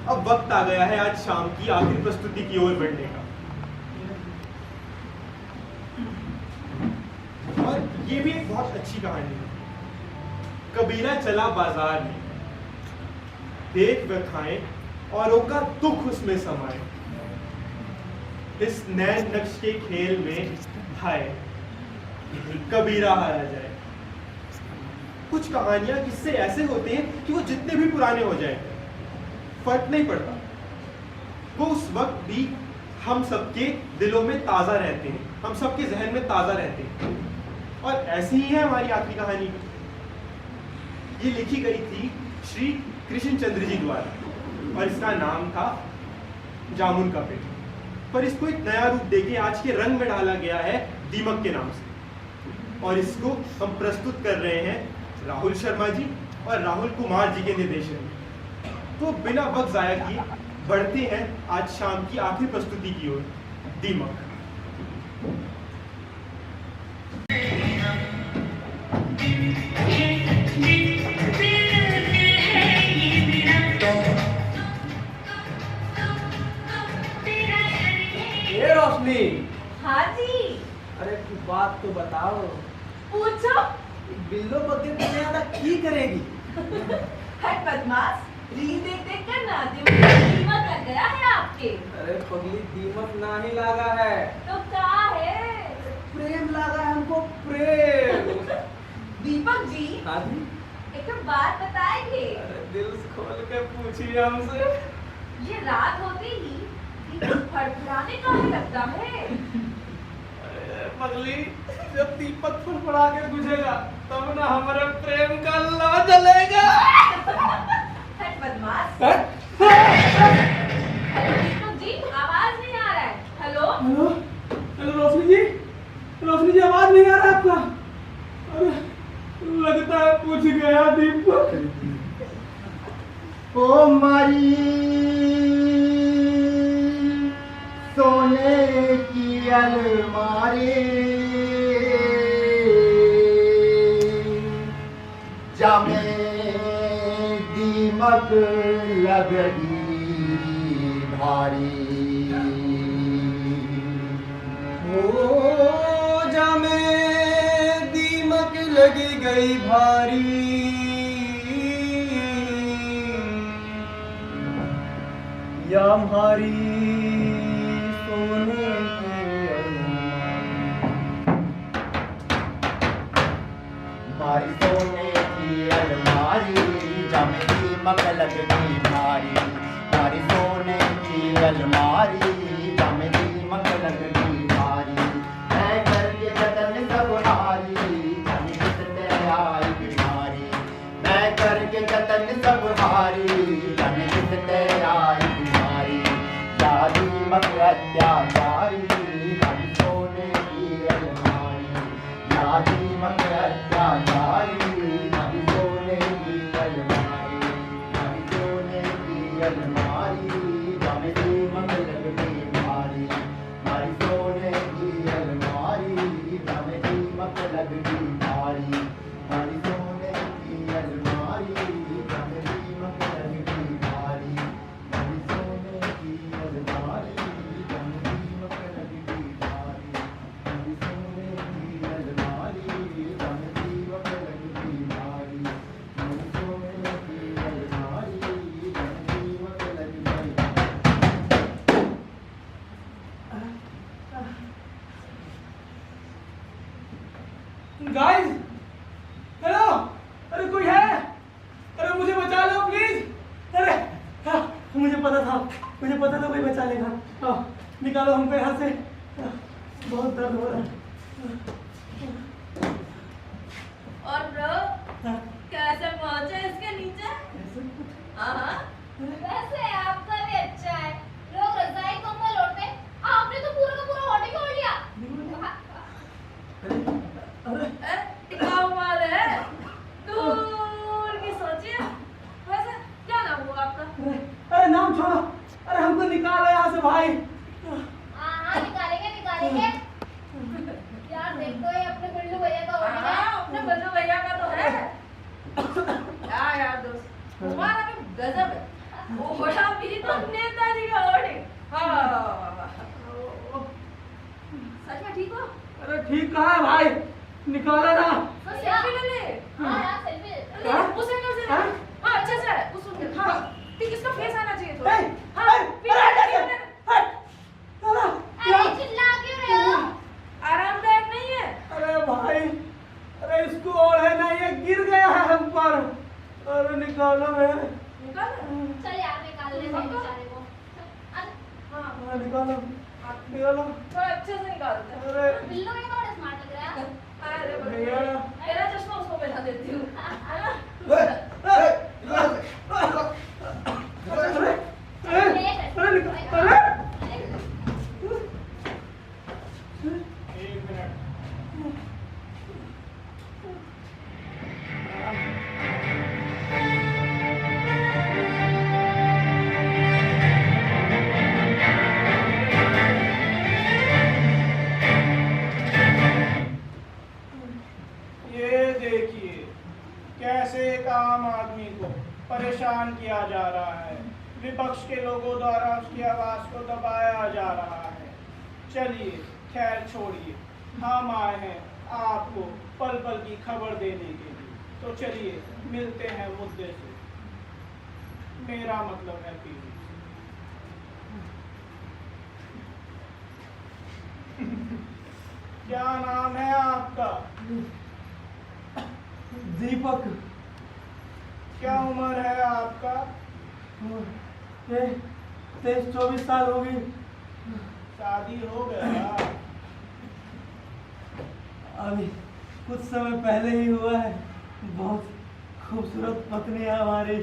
अब वक्त आ गया है आज शाम की आखिरी प्रस्तुति की ओर बढ़ने का। और ये भी एक बहुत अच्छी कहानी है। कबीरा चला बाजार में, देख व खाए औरों का दुख उसमें समाए। इस नैन नक्श के खेल में हाय कबीरा हारा जाए। कुछ कहानियां किस्से ऐसे होते हैं कि वो जितने भी पुराने हो जाए फर्क नहीं पड़ता, वो उस वक्त भी हम सबके दिलों में ताजा रहते हैं, हम सबके जहन में ताजा रहते हैं। और ऐसी ही है हमारी आखिरी कहानी भी। ये लिखी गई थी श्री कृष्ण चंद्र जी द्वारा और इसका नाम था जामुन का पेड़। पर इसको एक नया रूप देके आज के रंग में डाला गया है दीमक के नाम से। और इसको हम प्रस्तुत कर रहे हैं राहुल शर्मा जी और राहुल कुमार जी के निर्देशन में। तो बिना वक्त जाया किए बढ़ते हैं आज शाम की आखिरी प्रस्तुति की ओर, दीमक। ये रोशनी। हाँ जी। अरे कुछ बात तो बताओ। पूछो। बिल्लो बकरी तुम्हें ज्यादा की करेगी? हट बदमाश, रील देख देख कर ना दीमक लग गया है आपके। अरे पगली दीमक ना ही लागा है तो क्या है? प्रेम लागा है हमको, प्रेम। दीपक जी, हाँ जी। एक तो बात बताएंगे? अरे दिल खोल के पूछिए हमसे। ये रात होते ही दीपक फड़फड़ाने का ही लगता है। अरे पगली, जब दीपक फड़फड़ा के बुझेगा तब ना हमारे प्रेम का लौ जलेगा। हट बदमाश। हेलो दीपक जी, आवाज नहीं आ रहा है। हेलो हेलो हेलो रोशनी जी, रोशनी जी आवाज नहीं आ रहा है आपका? अरे लगता है पूछ गया दीपक। ओ मारी सोने की अलमारी, जामे दीमक लगगी भारी। ओ जामे दीमक लगी गई भारी, या हमारी सोने की अलमारी। मारी सोने की अलमारी, जामे दीमक लगगी भारी। मारी सोने की अलमारी, जामे दीमक लगगी भारी। मैं करके जतन सब हारी, जाने किसने आई बीमारी। मैं करके जतन सब हारी, जाने किसने आई बीमारी। या दीमक अत्याचारी, मारी सोने की अलमारी। या दीमक अत्याचारी, मारी सोने की अलमारी। मारी सोने की अलमारी, जामे दीमक लगगी भारी। मारी सोने की अलमारी, जामे दीमक लगगी भारी। मारी सोने की अलमारी, जामे दीमक लगगी भारी। मारी सोने की अलमारी, जामे दीमक लगगी भारी। मारी सोने की अलमारी, जामे दीमक लगगी भारी। मारी सोने की अलमारी, जामे दीमक लगगी भारी। गाइस, हेलो, अरे कोई है? अरे मुझे बचा लो प्लीज। अरे हाँ, मुझे पता था कोई बचा लेगा। हाँ, निकालो हमको यहाँ से। बहुत दर्द हो रहा है। और ब्रो, हाँ, कैसे पहुंचे इसके नीचे? ऐसे कुछ? हाँ, वैसे आपका भी अच्छा है। लोग रजाई कंबल ओढ़ते, आपने तो पूरा का पूरा ओढ़ के ओढ़ लिया। अरे टिकाऊ माल है, दूर की सोचिए। वैसे क्या नाम हुआ आपका? अरे नाम छोड़ो, अरे हमको निकालो यहाँ से भाई। हाँ, निकालेंगे। यार देखो, ये अपने बल्लू भैया का ओढ़ लिया। अपने बल्लू भैया का तो है। यार दोस्त, तुम्हारा भी गजब है। ओढ़ा भी तो नेताजी का होर्डिंग। हाँ सच में ठीक हो? अरे ठीक कहाँ है भाई, निकाला ना। तो सेल्फी ले ले। हाँ यार सेल्फी ले, उस एंगल से ले। हाँ? हाँ अच्छे से उस एंगल। हाँ ठीक, इसका फेस आना चाहिए थोड़ा। ए, हाँ ए, फिर अरे, दादा, अरे चिल्ला क्यों रहे हो? आरामदायक नहीं है। अरे भाई, अरे इसको और है ना, ये गिर गया है हम पर। अरे निकालो रे। निकाल। चल यार निकाल ले मेरे बेचारे को। हाँ हाँ, निकालो निकालो। थोड़ा अच्छे से निकालते हैं। अरे बिल्लू में बड़ा स्मार्ट लग रहा है। अरे भैया। मेरा चश्मा उसको पहना देती हूँ, है ना? अरे अरे निकाल, अरे एक मिनट। ये देखिए कैसे एक आम आदमी को परेशान किया जा रहा है, विपक्ष के लोगों द्वारा उसकी आवाज को दबाया जा रहा है। चलिए खैर छोड़िए, हम आए हैं आपको पल पल की खबर देने के लिए, तो चलिए मिलते हैं मुद्दे से। मेरा मतलब है पीवी। क्या नाम है आपका? दीपक। क्या उम्र है आपका? 23-24 साल हो गई। शादी हो गया? अभी कुछ समय पहले ही हुआ है। बहुत खूबसूरत पत्नी है हमारी।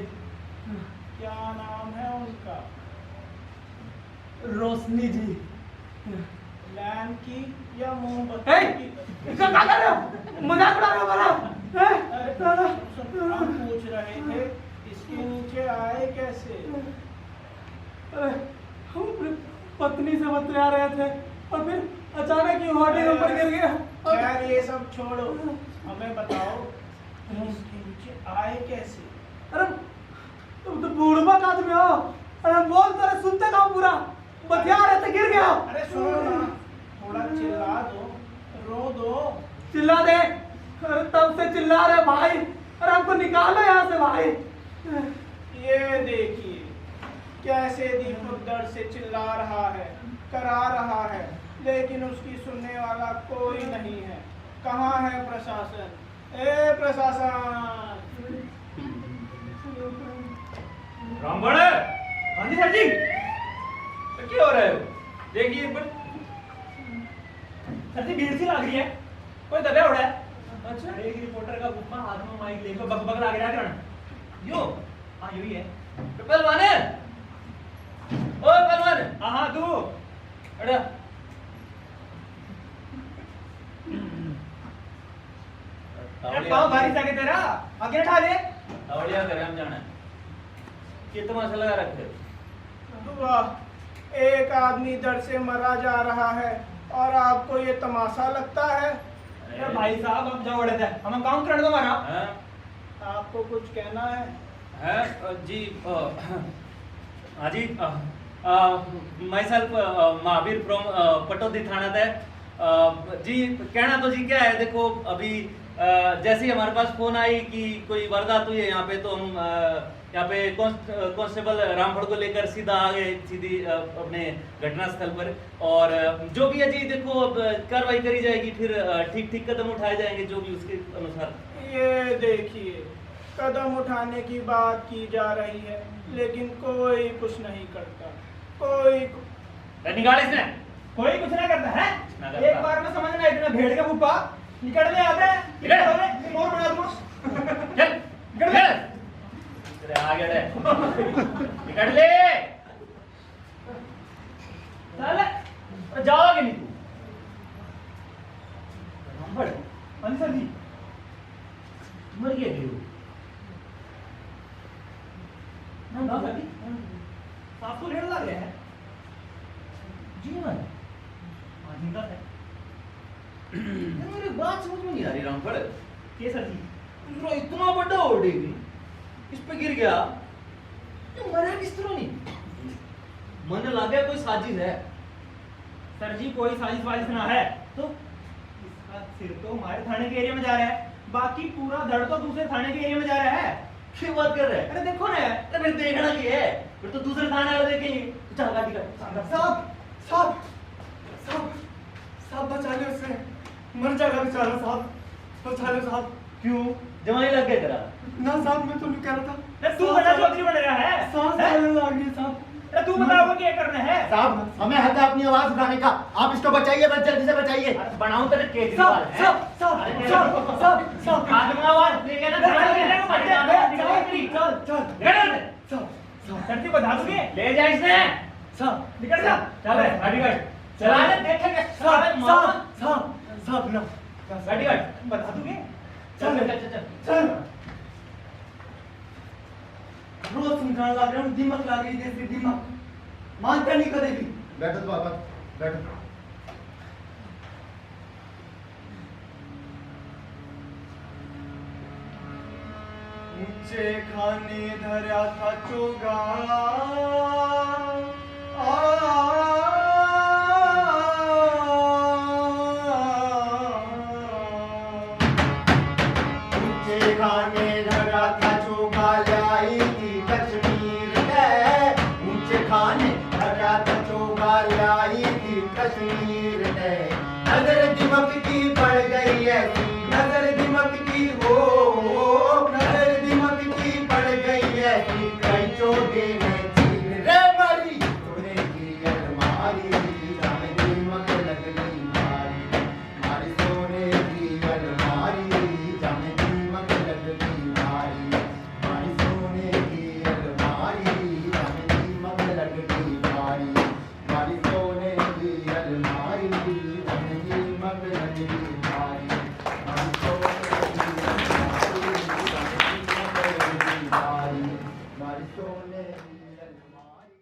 क्या नाम है उनका? रोशनी जी। लैम्प की या मोमबत्ती ए, की? क्या कर रहे हो? मजाक उड़ा रहे हो मेरा? अरे हम पूछ रहे थे इसके नीचे आए कैसे? अरे हम अपनी पत्नी से बतला रहे थे और फिर अचानक ही हॉटेल ऊपर गिर गया। खैर ये सब छोड़ो, हमें बताओ इसके नीचे आए कैसे? अरे तुम तो बूढ़बक आदमी हो। अरे हम बोल तो रहे, सुनते कहाँ पूरा? बतिया रहे थे, गिर गया। अरे सुनो ना, थोड़ा चिल्ला दो, रो दो। चिल्ला दे। अरे तब से चिल्ला रहे भाई। अरे हमको निकालो यहाँ से भाई। ये देखिए कैसे दीपक दर्द से चिल्ला रहा है, करा रहा है, लेकिन उसकी सुनने वाला कोई नहीं है। कहाँ है प्रशासन? ए प्रशासन! रामगढ़। हाँ जी सर जी। तो क्या हो रहा है? देखिए पर सर जी भीड़ सी लग रही है, कोई दबा उड़ा है। अच्छा एक रिपोर्टर का गुप्पा हाथ में माइक लेकर बक बक लग रहा है करण। यो हाँ यही है। तो पहलवान है। ओ पहलवान। हाँ हाँ तू अरे पाँव भारी सा के तेरा आगे उठा ले। तावड़िया करे हम जाना ये तमाशा लगा रखे। वाह, एक आदमी दर्द से मरा जा रहा है और आपको ये तमाशा लगता है? अरे भाई साहब हम जा उड़े थे, हम काम कर दो हमारा। हैं? आपको कुछ कहना है? हैं जी हाँ जी myself Mahavir from Pataudi थाना थे। जी कहना तो जी क्या है, देखो अभी जैसे ही हमारे पास फोन आई कि कोई वारदात हुई है यहाँ पे, तो हम यहाँ पे कांस्टेबल रामफड़ को लेकर सीधा आ गए सीधी अपने घटनास्थल पर। और जो भी है जी देखो अब कार्रवाई करी जाएगी, फिर ठीक ठीक कदम उठाए जाएंगे जो भी उसके अनुसार। ये देखिए कदम उठाने की बात की जा रही है, लेकिन कोई कुछ नहीं करता। कोई निकाल इसने। कोई कुछ ना करता है। ना करता। एक बार में समझना इतना भेड़ का फूफा निकल ले आते हैं। निकल। मोर बना दूँ। चल निकल ले। तेरे आगे ले। निकल ले। साले जाओगे नहीं तू। रामफड़ हाँ सर जी मर गया क्यों? ना सर जी साफ तो ढेर लग रहा है जीवन आदमी का है। मेरी बात समझ में नहीं आ रही रामफड़। के सर जी दूसरा इतना बड़ा होर्डिंग इस पे गिर गया तो मरा किस तरह नहीं? मन लगे कोई साजिश है। सर जी कोई साजिश वाजिश ना है तो इसका सिर तो हमारे थाने के एरिया में जा रहा है, बाकी पूरा धड़ तो दूसरे थाने के एरिया में जा रहा है। क्यों बात कर रहे हैं? अरे देखो ना यार। अरे फिर देखना की है, फिर तो दूसरे थाने वाले देखेंगे। चल गाड़ी कर। साहब साहब साहब साहब बचा लो उसे, मर जाएगा बेचारा साहब, बचा लो साहब। क्यों जमाई लग गया तेरा? ना साहब मैं तो नहीं कह रहा था। अरे तू बड़ा चौधरी बन रहा है। सांस हैं? चलने लग गई साहब। अरे तू बताओ क्या करना है। साहब हमें हक है अपनी आवाज उठाने का, आप इसको बचाइए, बस जल्दी से बचाइए। बनाऊं तेरे केजरीवाल है। साहब साहब साहब साहब साहब आदमी आवाज लेके ना थाने में जाएगा, बच्चे चल चल निकल। साहब सर जी बता दोगे? ले जा इसने। साहब निकल जा। चल गाड़ी कर। चला ले देखेंगे साहब सारे मामा। साहब साहब ना गाड़ी कर। बता दोगे? चल चल चल चल। चल रोज समझाने लग रहा हूँ, दिमाग लग रही जैसे दिमाग मानता नहीं करेगी। बैठो तो बाबा, बैठो। ऊंचे खाने धरा था चोगा ऊंचे खाने धरा था चोगा लाई थी कश्मीर है, ऊंचे खाने धरा था चोगा लाई थी कश्मीर है। नजर दिमक की पड़ गई ऐसी, नजर दिमक की हो, नजर दिमक की पड़ गई ऐसी, कई चोगे में चीर रे मारी, सोने की अलमारी, राम दिमक लग गई मारी, मारी सोने की अलमारी, राम दिमक लग गई मारी, मारी सोने की अलमारी, राम दिमक लग गई मारी, मारी सोने की अलमारी, राम दिमक लग गई मारी, मारी सोने की अलमारी, राम दिमक लग गई मारी, मारी सोने की अलमारी।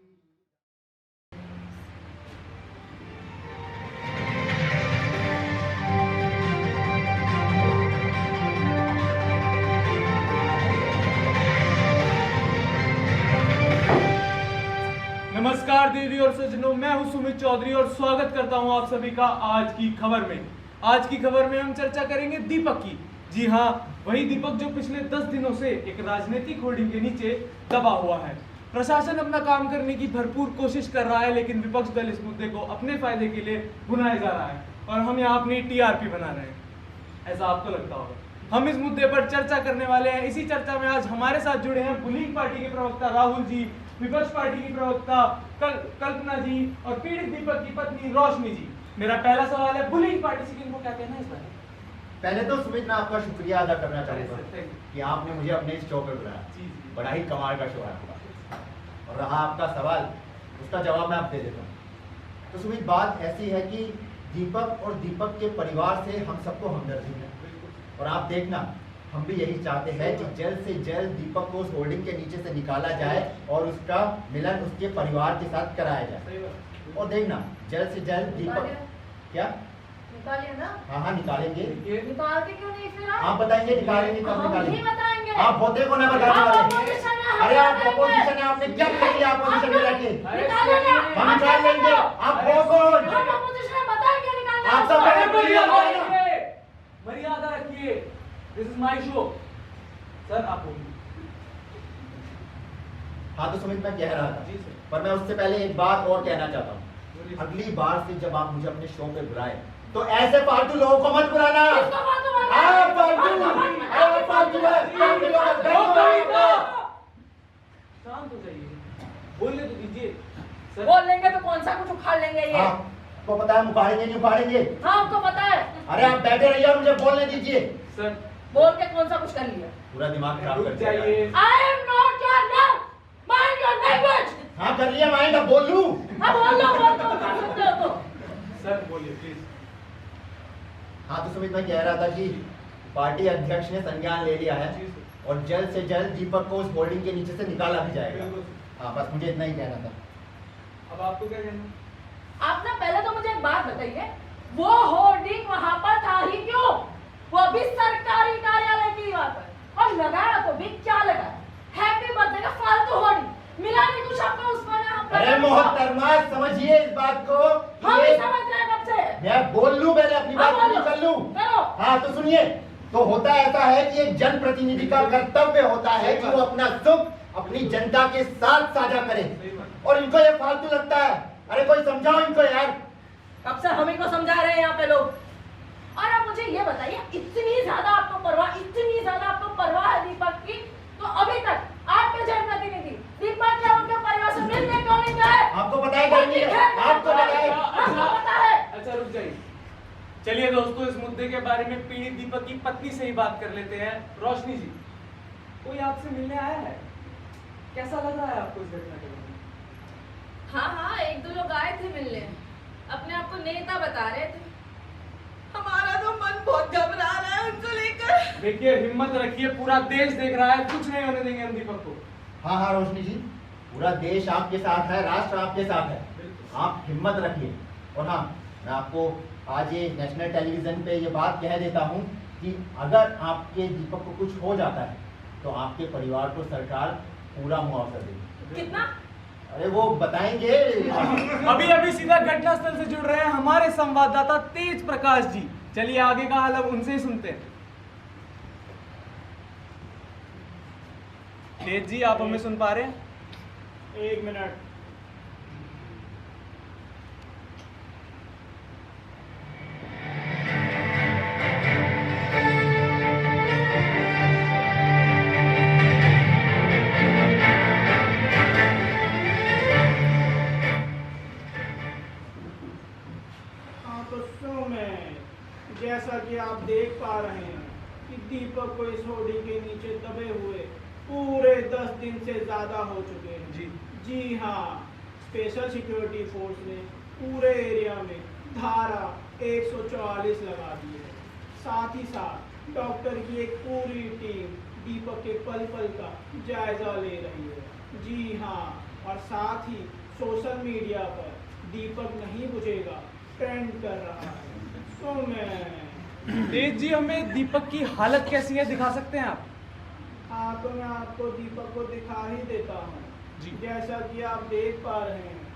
नमस्कार दीदी और सज्जनों, मैं हूं सुमित चौधरी और स्वागत करता हूं आप सभी का आज की खबर में। आज की खबर में हम चर्चा करेंगे दीपक की। जी हां, वही दीपक जो पिछले 10 दिनों से एक राजनीतिक होर्डिंग के नीचे दबा हुआ है। प्रशासन अपना काम करने की भरपूर कोशिश कर रहा है, लेकिन विपक्ष दल इस मुद्दे को अपने फायदे के लिए भुनाया जा रहा है और हम यहाँ अपनी टीआरपी बना रहे हैं, ऐसा आपको लगता होगा। हम इस मुद्दे पर चर्चा करने वाले हैं। इसी चर्चा में आज हमारे साथ जुड़े हैं बुलिंग पार्टी के प्रवक्ता राहुल जी, विपक्ष पार्टी की प्रवक्ता कल्पना जी और पीड़ित दीपक की पत्नी रोशनी जी। मेरा पहला सवाल है, बुलिंग पार्टी से किनको क्या कहना है इस बारे में? पहले तो सुमित मैं आपका शुक्रिया अदा करना चाहूंगा Thank कि आपने मुझे अपने इस शो पे बुलाया। जी। बड़ा ही कमाल का शो है आपका। और रहा आपका सवाल, उसका जवाब मैं आप दे देता हूँ। तो सुमित बात ऐसी है कि दीपक और दीपक के परिवार से हम सबको हमदर्दी है, और आप देखना हम भी यही चाहते हैं कि जल्द से जल्द दीपक को उस होर्डिंग के नीचे से निकाला जाए और उसका मिलन उसके परिवार के साथ कराया जाए। और देखना जल्द से जल्द दीपक क्या निकालिए ना। हाँ हाँ निकालेंगे। निकाल के क्यों नहीं फिर आप बताएंगे निकालेंगे कब हम ही निकालेंगे? बताएंगे। आप होते को ना बताने आप वाले। opposition है, हम अरे आप बताएंगे। अपोजिशन है, आपने क्या कर लिया अपोजिशन में रहके? निकालो ना। हम निकाल लेंगे। आप हो कौन? हम opposition है, बताएंगे निकालना। आप सब अरे मेरे मर्यादा रखिए, मर्यादा रखिए। This is my show. Sir आप बोलिए। हाँ तो सुमित मैं कह रहा था, जी सर। पर मैं उससे पहले एक बात और कहना चाहता हूँ। अगली बार से जब आप मुझे अपने शो पे बुलाए तो ऐसे फालतू लोगों को मत बुलाना। किसको फालतू बोल रहा है? आप फालतू, आप फालतू शांत हो जाइए, बोलने तो दीजिए। सर बोल लेंगे तो कौन सा कुछ उखाड़ लेंगे ये? आपको पता है हम उखाड़ेंगे नहीं उखाड़ेंगे? हाँ हमको पता है। अरे आप बैठे रहिए और मुझे बोलने दीजिए। सर बोल के कौन सा कुछ कर लिया? पूरा दिमाग खराब कर रुक दिया। जाइए। I am not your name. Mind your language. हाँ कर लिया माइंड, अब बोल लूं। अब बोल लो कर सकते हो तो। सर बोलिए प्लीज। हाँ तो सुमित मैं कह रहा था कि पार्टी अध्यक्ष ने संज्ञान ले लिया है जी सर। और जल्द से जल्द दीपक को उस होर्डिंग के नीचे से निकाला भी जाएगा। बिल्कुल। हाँ बस मुझे इतना ही कहना था। अब आपको क्या कहना है? आप ना पहले तो मुझे एक बात बताइए, वो होर्डिंग वहां पर था ही क्यों? वो भी सरकारी कार्यालय की दीवार पर, और लगाया तो भी क्या लगा? हैप्पी बर्थडे का फालतू होर्डिंग मिला नहीं कुछ आपको उसमें ना? अरे अरे मोहतरमा समझिए इस बात को। हम ये- भी समझ रहे हैं कब से। मैं बोल लूं, पहले अपनी बात हाँ, पूरी बोलो। कर लूं। करो। हाँ तो सुनिए, तो होता ऐसा है कि एक जनप्रतिनिधि का कर्तव्य होता है कि वो अपना सुख अपनी जनता के साथ साझा करे, और इनको ये फालतू लगता है। अरे कोई समझाओ इनको यार। कब से हम इनको समझा रहे हैं यहाँ पे लोग। और अब मुझे ये बताइए, इतनी ज्यादा आपको परवाह है दीपक की, तो अभी तक आपके जनप्रतिनिधि दीपक या उनके परिवार से मिलने क्यों नहीं गए? आपको पता है गर्मी है, आपको पता है। आपको पता है। अच्छा रुक जाइए। चलिए दोस्तों, इस मुद्दे के बारे में पीड़ित दीपक की पत्नी से ही बात कर लेते हैं। रोशनी जी, कोई आपसे मिलने आया है? कैसा लग रहा है आपको इस घटना के बारे में? हाँ, एक दो लोग आए थे मिलने, अपने आप को नेता बता रहे थे। हमारा तो मन बहुत घबरा रहा है उनको लेकर। देखिए, हिम्मत रखिए, पूरा देश देख रहा है, कुछ नहीं होने देंगे हम दीपक को। हाँ हाँ रोशनी जी, पूरा देश आपके साथ है, राष्ट्र आपके साथ है, आप हिम्मत रखिए। और हाँ, मैं आपको आज ये नेशनल टेलीविजन पे ये बात कह देता हूँ कि अगर आपके दीपक को कुछ हो जाता है तो आपके परिवार को सरकार पूरा मुआवजा देगी। कितना? अरे वो बताएंगे। अभी अभी सीधा घटनास्थल से जुड़ रहे हैं हमारे संवाददाता तेज प्रकाश जी। चलिए आगे का हाल अब उनसे ही सुनते हैं। तेज जी, आप हमें सुन पा रहे हैं? 1 मिनट। हाँ तो सो में जैसा कि आप देख पा रहे हैं कि दीपक को इस होर्डिंग के नीचे दबे हुए पूरे 10 दिन से ज्यादा हो चुके हैं। जी हाँ, स्पेशल सिक्योरिटी फोर्स ने पूरे एरिया में धारा 144 लगा दी है। साथ ही साथ डॉक्टर की एक पूरी टीम दीपक के पल पल का जायजा ले रही है। जी हाँ, और साथ ही सोशल मीडिया पर दीपक नहीं बुझेगा ट्रेंड कर रहा है। तो मैं तेज जी, हमें दीपक की हालत कैसी है दिखा सकते हैं आप? हाँ तो मैं आपको दीपक को दिखा ही देता हूँ। जैसा कि आप देख पा रहे हैं,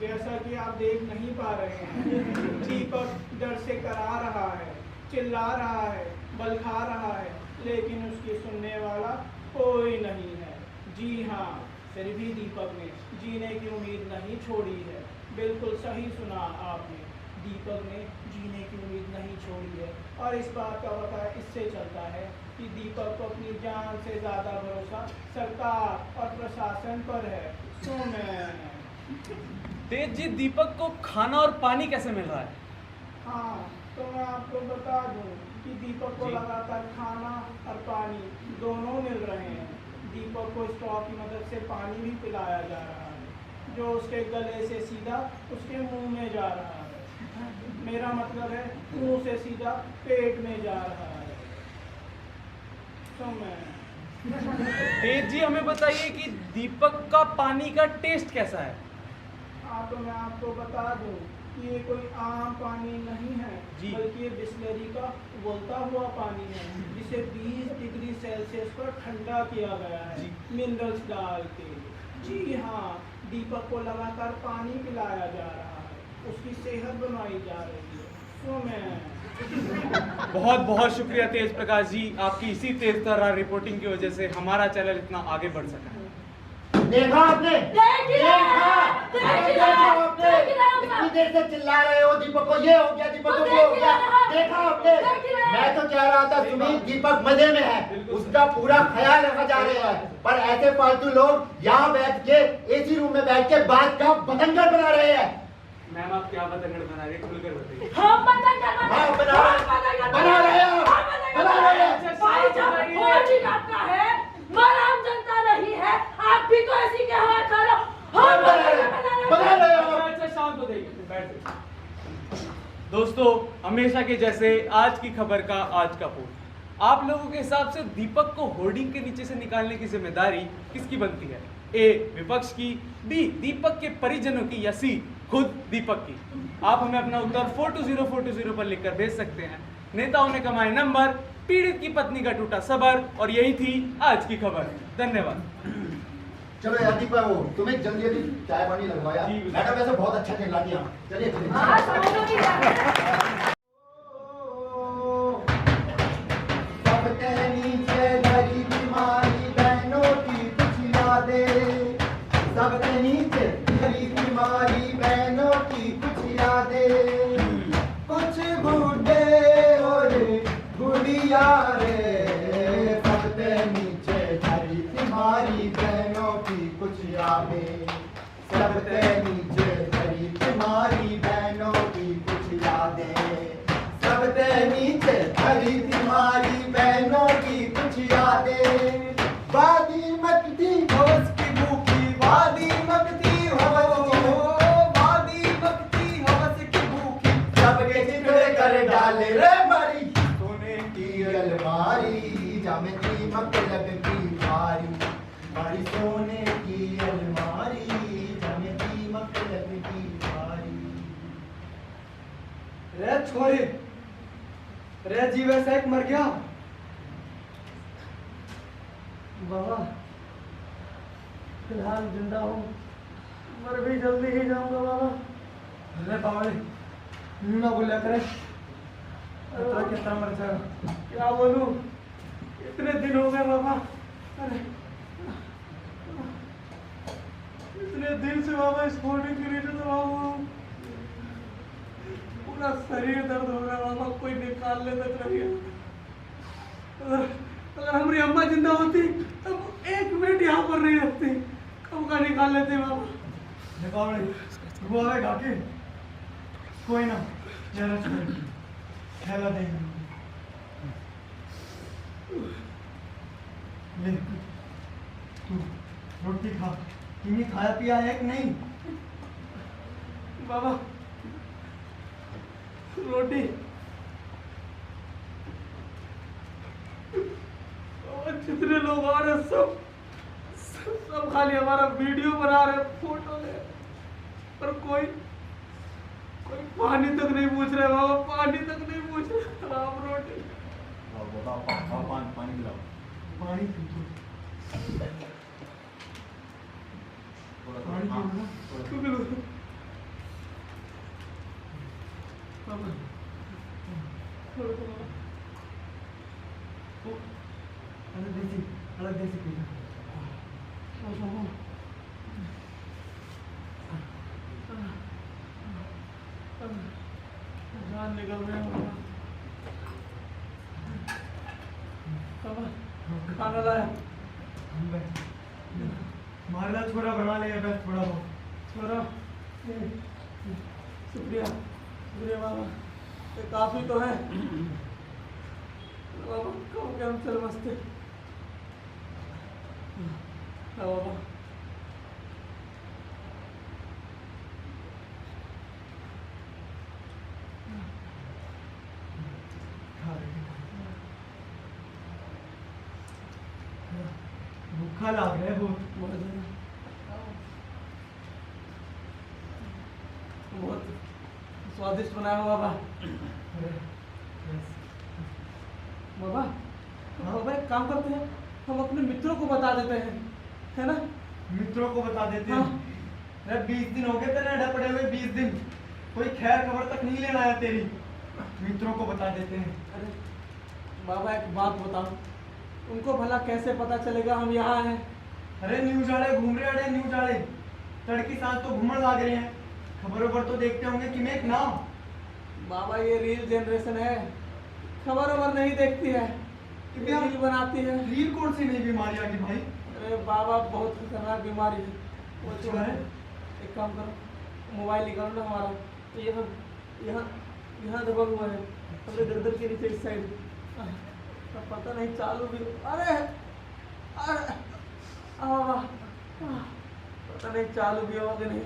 जैसा कि आप देख नहीं पा रहे हैं, दीपक डर से करा रहा है, चिल्ला रहा है, बल खा रहा है, लेकिन उसकी सुनने वाला कोई नहीं है। जी हाँ, फिर भी दीपक ने जीने की उम्मीद नहीं छोड़ी है। बिल्कुल सही सुना आपने, दीपक ने जीने की उम्मीद नहीं छोड़ी है। और इस बात का पता इससे चलता है कि दीपक को अपनी जान से ज़्यादा भरोसा सरकार और प्रशासन पर है। तो मैं तेज जी, दीपक को खाना और पानी कैसे मिल रहा है? हाँ तो मैं आपको बता दूं कि दीपक को लगातार खाना और पानी दोनों मिल रहे हैं। दीपक को स्ट्रॉ की मदद से पानी भी पिलाया जा रहा है, जो उसके गले से सीधा उसके मुंह में जा रहा है। मेरा मतलब है मुंह से सीधा पेट में जा रहा है। तो मैं तेज जी, हमें बताइए कि दीपक का पानी का टेस्ट कैसा है? हाँ तो मैं आपको बता दूं कि ये कोई आम पानी नहीं है, बल्कि ये बिस्लरी का उबलता हुआ पानी है, जिसे 20 डिग्री सेल्सियस पर ठंडा किया गया है मिनरल्स डाल के। जी हाँ, दीपक को लगातार पानी पिलाया जा रहा है, उसकी सेहत बनाई जा रही है। तो मैं बहुत बहुत शुक्रिया तेज प्रकाश जी, आपकी इसी तेज तर्रार रिपोर्टिंग की वजह से हमारा चैनल इतना आगे बढ़ सका है। देखा आपने? इतनी देर से चिल्ला रहे हो दीपक को ये हो गया, दीपक को वो हो गया। देखा आपने? मैं तो कह रहा था सुमित, दीपक मजे में है, उसका पूरा ख्याल रखा जा रहा है, पर ऐसे फालतू लोग यहाँ बैठ के एसी रूम में बैठ के बात का बतंगड़ बना रहे हैं। मैम, आप क्या बतंगड़ बना रहे हैं, खुलकर बताइए। हम बतंगड़ बना रहे हैं। भाई जब होर्डिंग आपका है, आम जनता नहीं है, आप भी तो ऐसी के हवा खा लो। हम बना रहे हो। अच्छा, शांत हो जाइए, बैठ जाइए। दोस्तों, हमेशा के जैसे आज की खबर का आज का पोस्ट। आप लोगों के हिसाब से दीपक को होर्डिंग के नीचे से निकालने की जिम्मेदारी किसकी बनती है? ए, विपक्ष की, बी, दीपक के परिजनों की, या सी, खुद दीपक की? आप हमें अपना उत्तर 420 पर लिखकर भेज सकते हैं। नेताओं ने कमाए नंबर, पीड़ित की पत्नी का टूटा सबर, और यही थी आज की खबर। धन्यवाद। चलो यार दीपा, वो तुम्हें जल्दी जल्दी चाय पानी लगवाया। जी, बिल्कुल। मैडम वैसे बहुत अच्छा खिला दिया। चलिए हाँ, समझो कि क्या? सबके नीचे धरी बीमारी बहनों की कुछ यादें, सबके नीचे धरी बीमारी बहनों की कुछ यादें, कुछ बूढ़े और बुढ़िया रे, सबके नीचे धरी तुम्हारी बहनों की कुछ यादें, सबके नीचे धरी तुम्हारी बहनों की कुछ यादें, सबके नीचे धरी तुम्हारी बहनों की कुछ यादें, वादी मकती होश की भूखी, वादी मकती होश वादी मकती होश की भूखी, सबके चित्र कर डाले रे मारी सोने की अलमारी, जामती मतलब की भारी, मारी सोने की अलमारी, जामती मतलब की भारी। रे छोरी, रे जीवे से एक मर गया बाबा, फिलहाल जिंदा हूँ, मर भी जल्दी ही जाऊंगा बाबा। अरे बाबा ना बोला करे, अरे कितना मर जाएगा, क्या बोलूं, इतने दिन हो गए बाबा। अरे इतने दिन से बाबा इस बॉडी की रीड तो बाबा पूरा शरीर दर्द हो रहा है बाबा, कोई निकाल ले तक नहीं है। अगर हमारी अम्मा जिंदा होती तब एक मिनट यहाँ पर नहीं रखती, कब का निकाल लेते बाबा। देखो वो आवे घाटी, कोई ना जरा खेला देंगे। ले तू रोटी खा, तुमने खाया पिया है कि नहीं बाबा? रोटी और जितने लोग आ रहे सब खाली हमारा वीडियो बना रहे, फोटो ले, पर कोई पानी तक नहीं पूछ रहे बाबा, पानी तक नहीं पूछ रहे। आप रोटी पानी पिलाओ, पानी अलग देसी पीना। जान निकल रहे हैं खाना लाया, हमारे लिए छोरा बना लिया बस, थोड़ा बहुत छोरा। शुक्रिया शुक्रिया बाबा, ये काफी तो है बाबा, कहो कि हम चल मस्ते बाबा। भूखा लग रहा है बहुत स्वादिष्ट बनाया हो बाबा। बाबा बाबा एक काम करते हैं, हम अपने मित्रों को बता देते हैं, है ना? मित्रों को बता देते हैं। अरे 20 दिन हो गए तेरे अड्डा पड़े हुए, 20 दिन कोई खैर खबर तक नहीं लेना आया तेरी, मित्रों को बता देते हैं। अरे बाबा एक बात बताओ, उनको भला कैसे पता चलेगा हम यहाँ हैं? अरे न्यूज वाले घूम रहे, अरे न्यूज वाले तड़की सांस तो घूमने लग रहे हैं, खबरों पर तो देखते होंगे कि मैं ना। बाबा ये रील जनरेशन है, खबरों पर नहीं देखती है, रील बनाती है। रील कौन सी नई बीमारी आ गई भाई? अरे बाबा बहुत खतरनाक बीमारी है वो जो है। एक काम करो, मोबाइल निकालो ना हमारा, तो यहाँ यहाँ यहाँ दबा हुआ है अपने गर्दन के नीचे इस साइड, पता नहीं चालू भी। अरे अरे पता नहीं चालू भी होगा कि नहीं,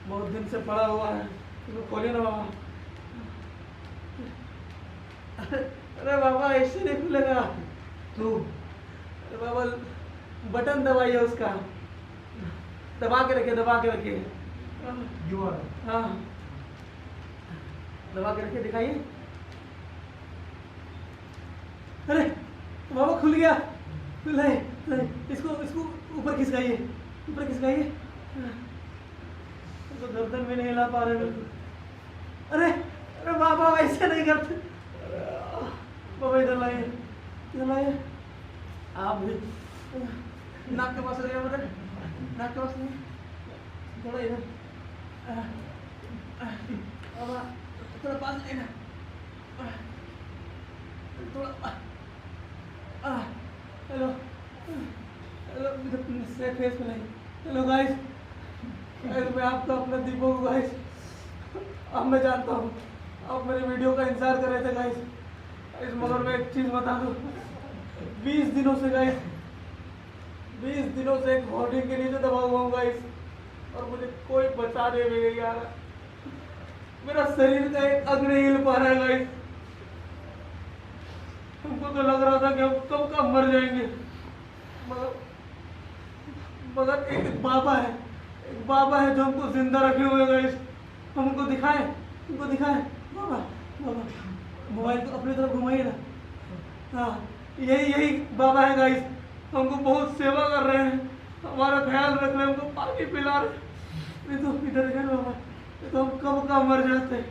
बहुत दिन से पड़ा हुआ है, तो खोलिए ना बाबा। अरे बाबा ऐसे नहीं खुलेगा तू, अरे बाबा बटन दबाइए उसका, दबा के रखिए, दबा के रखिए। हाँ दबा के रखिए, दिखाइए। अरे बाबा खुल गया, नहीं नहीं, इसको इसको ऊपर खिसकाइए, ऊपर खिसकाइए। इसको गर्दन में नहीं हिला पा रहे बिल्कुल। अरे अरे बाबा ऐसे नहीं करते। बाबा इधर लाइए, इधर लाइए। आप भी नाक के पास रहिए, मतलब नाक के पास नहीं, थोड़ा इधर। बाबा थोड़ा पास लेना, थोड़ा। हेलो हेलो, सेफ फेस में नहीं। हेलो गाइस, मैं आपका अपना दीपक हूँ गाइस। अब मैं जानता हूँ आप मेरे वीडियो का इंतजार कर रहे थे गाइस, मगर मैं एक चीज़ बता दूँ, 20 दिनों से गाइस, 20 दिनों से एक होर्डिंग के नीचे दबा हुआ हूँ गाइस, और मुझे कोई बचाने में नहीं आ रहा। मेरा शरीर का एक अंग नहीं हिल पा रहा है गाइस। हमको तो लग रहा था कि हम कब कब मर जाएंगे, मगर एक बाबा है, एक बाबा है जो हमको जिंदा रखे हुए गाइस। हम उनको दिखाएं, उनको दिखाएं। बाबा बाबा मोबाइल को अपनी तरफ घुमाइए ना। हाँ, यही यही बाबा है गाइस, हमको बहुत सेवा कर रहे हैं, हमारा ख्याल रख रहे हैं, हमको पानी पिला रहे हैं। नहीं तो इधर है बाबा, नहीं तो हम कब कब मर जाते हैं।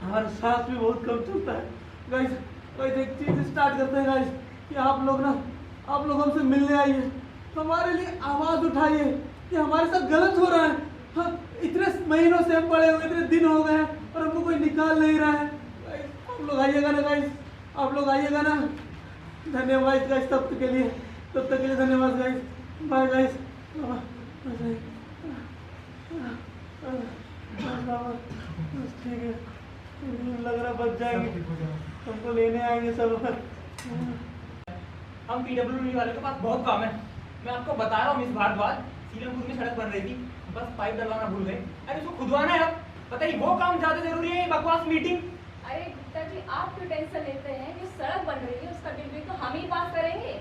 हमारा सांस भी बहुत कम चलता है गाइस। गाइस एक चीज़ स्टार्ट करते हैं गाइस, कि आप लोग हमसे मिलने आइए, हमारे लिए आवाज़ उठाइए कि हमारे साथ गलत हो रहा है। हाँ, इतने महीनों से हम पड़े हुए, इतने दिन हो गए हैं और हमको कोई निकाल नहीं रहा है। गाइस आप लोग आइएगा ना गाइस, आप लोग आइएगा ना। धन्यवाद गाइस, तब तक के लिए धन्यवाद गाइस। Bye guys. ठीक है, लग रहा बच जाएंगे, हमको लेने आएंगे सब। हम PWD वाले के पास बहुत काम है। मैं आपको बता रहा हूँ मिस भारद्वाज, सीलमपुर में सड़क बन रही थी, बस पाइप डलवाना भूल गए। अरे उसको खुदवाना है अब, बताइए वो काम ज्यादा जरूरी है ये बकवास मीटिंग? अरे गुप्ता जी, आप क्यों टेंशन लेते हैं? जो सड़क बन रही है उसका बिल भी तो हम ही पास करेंगे।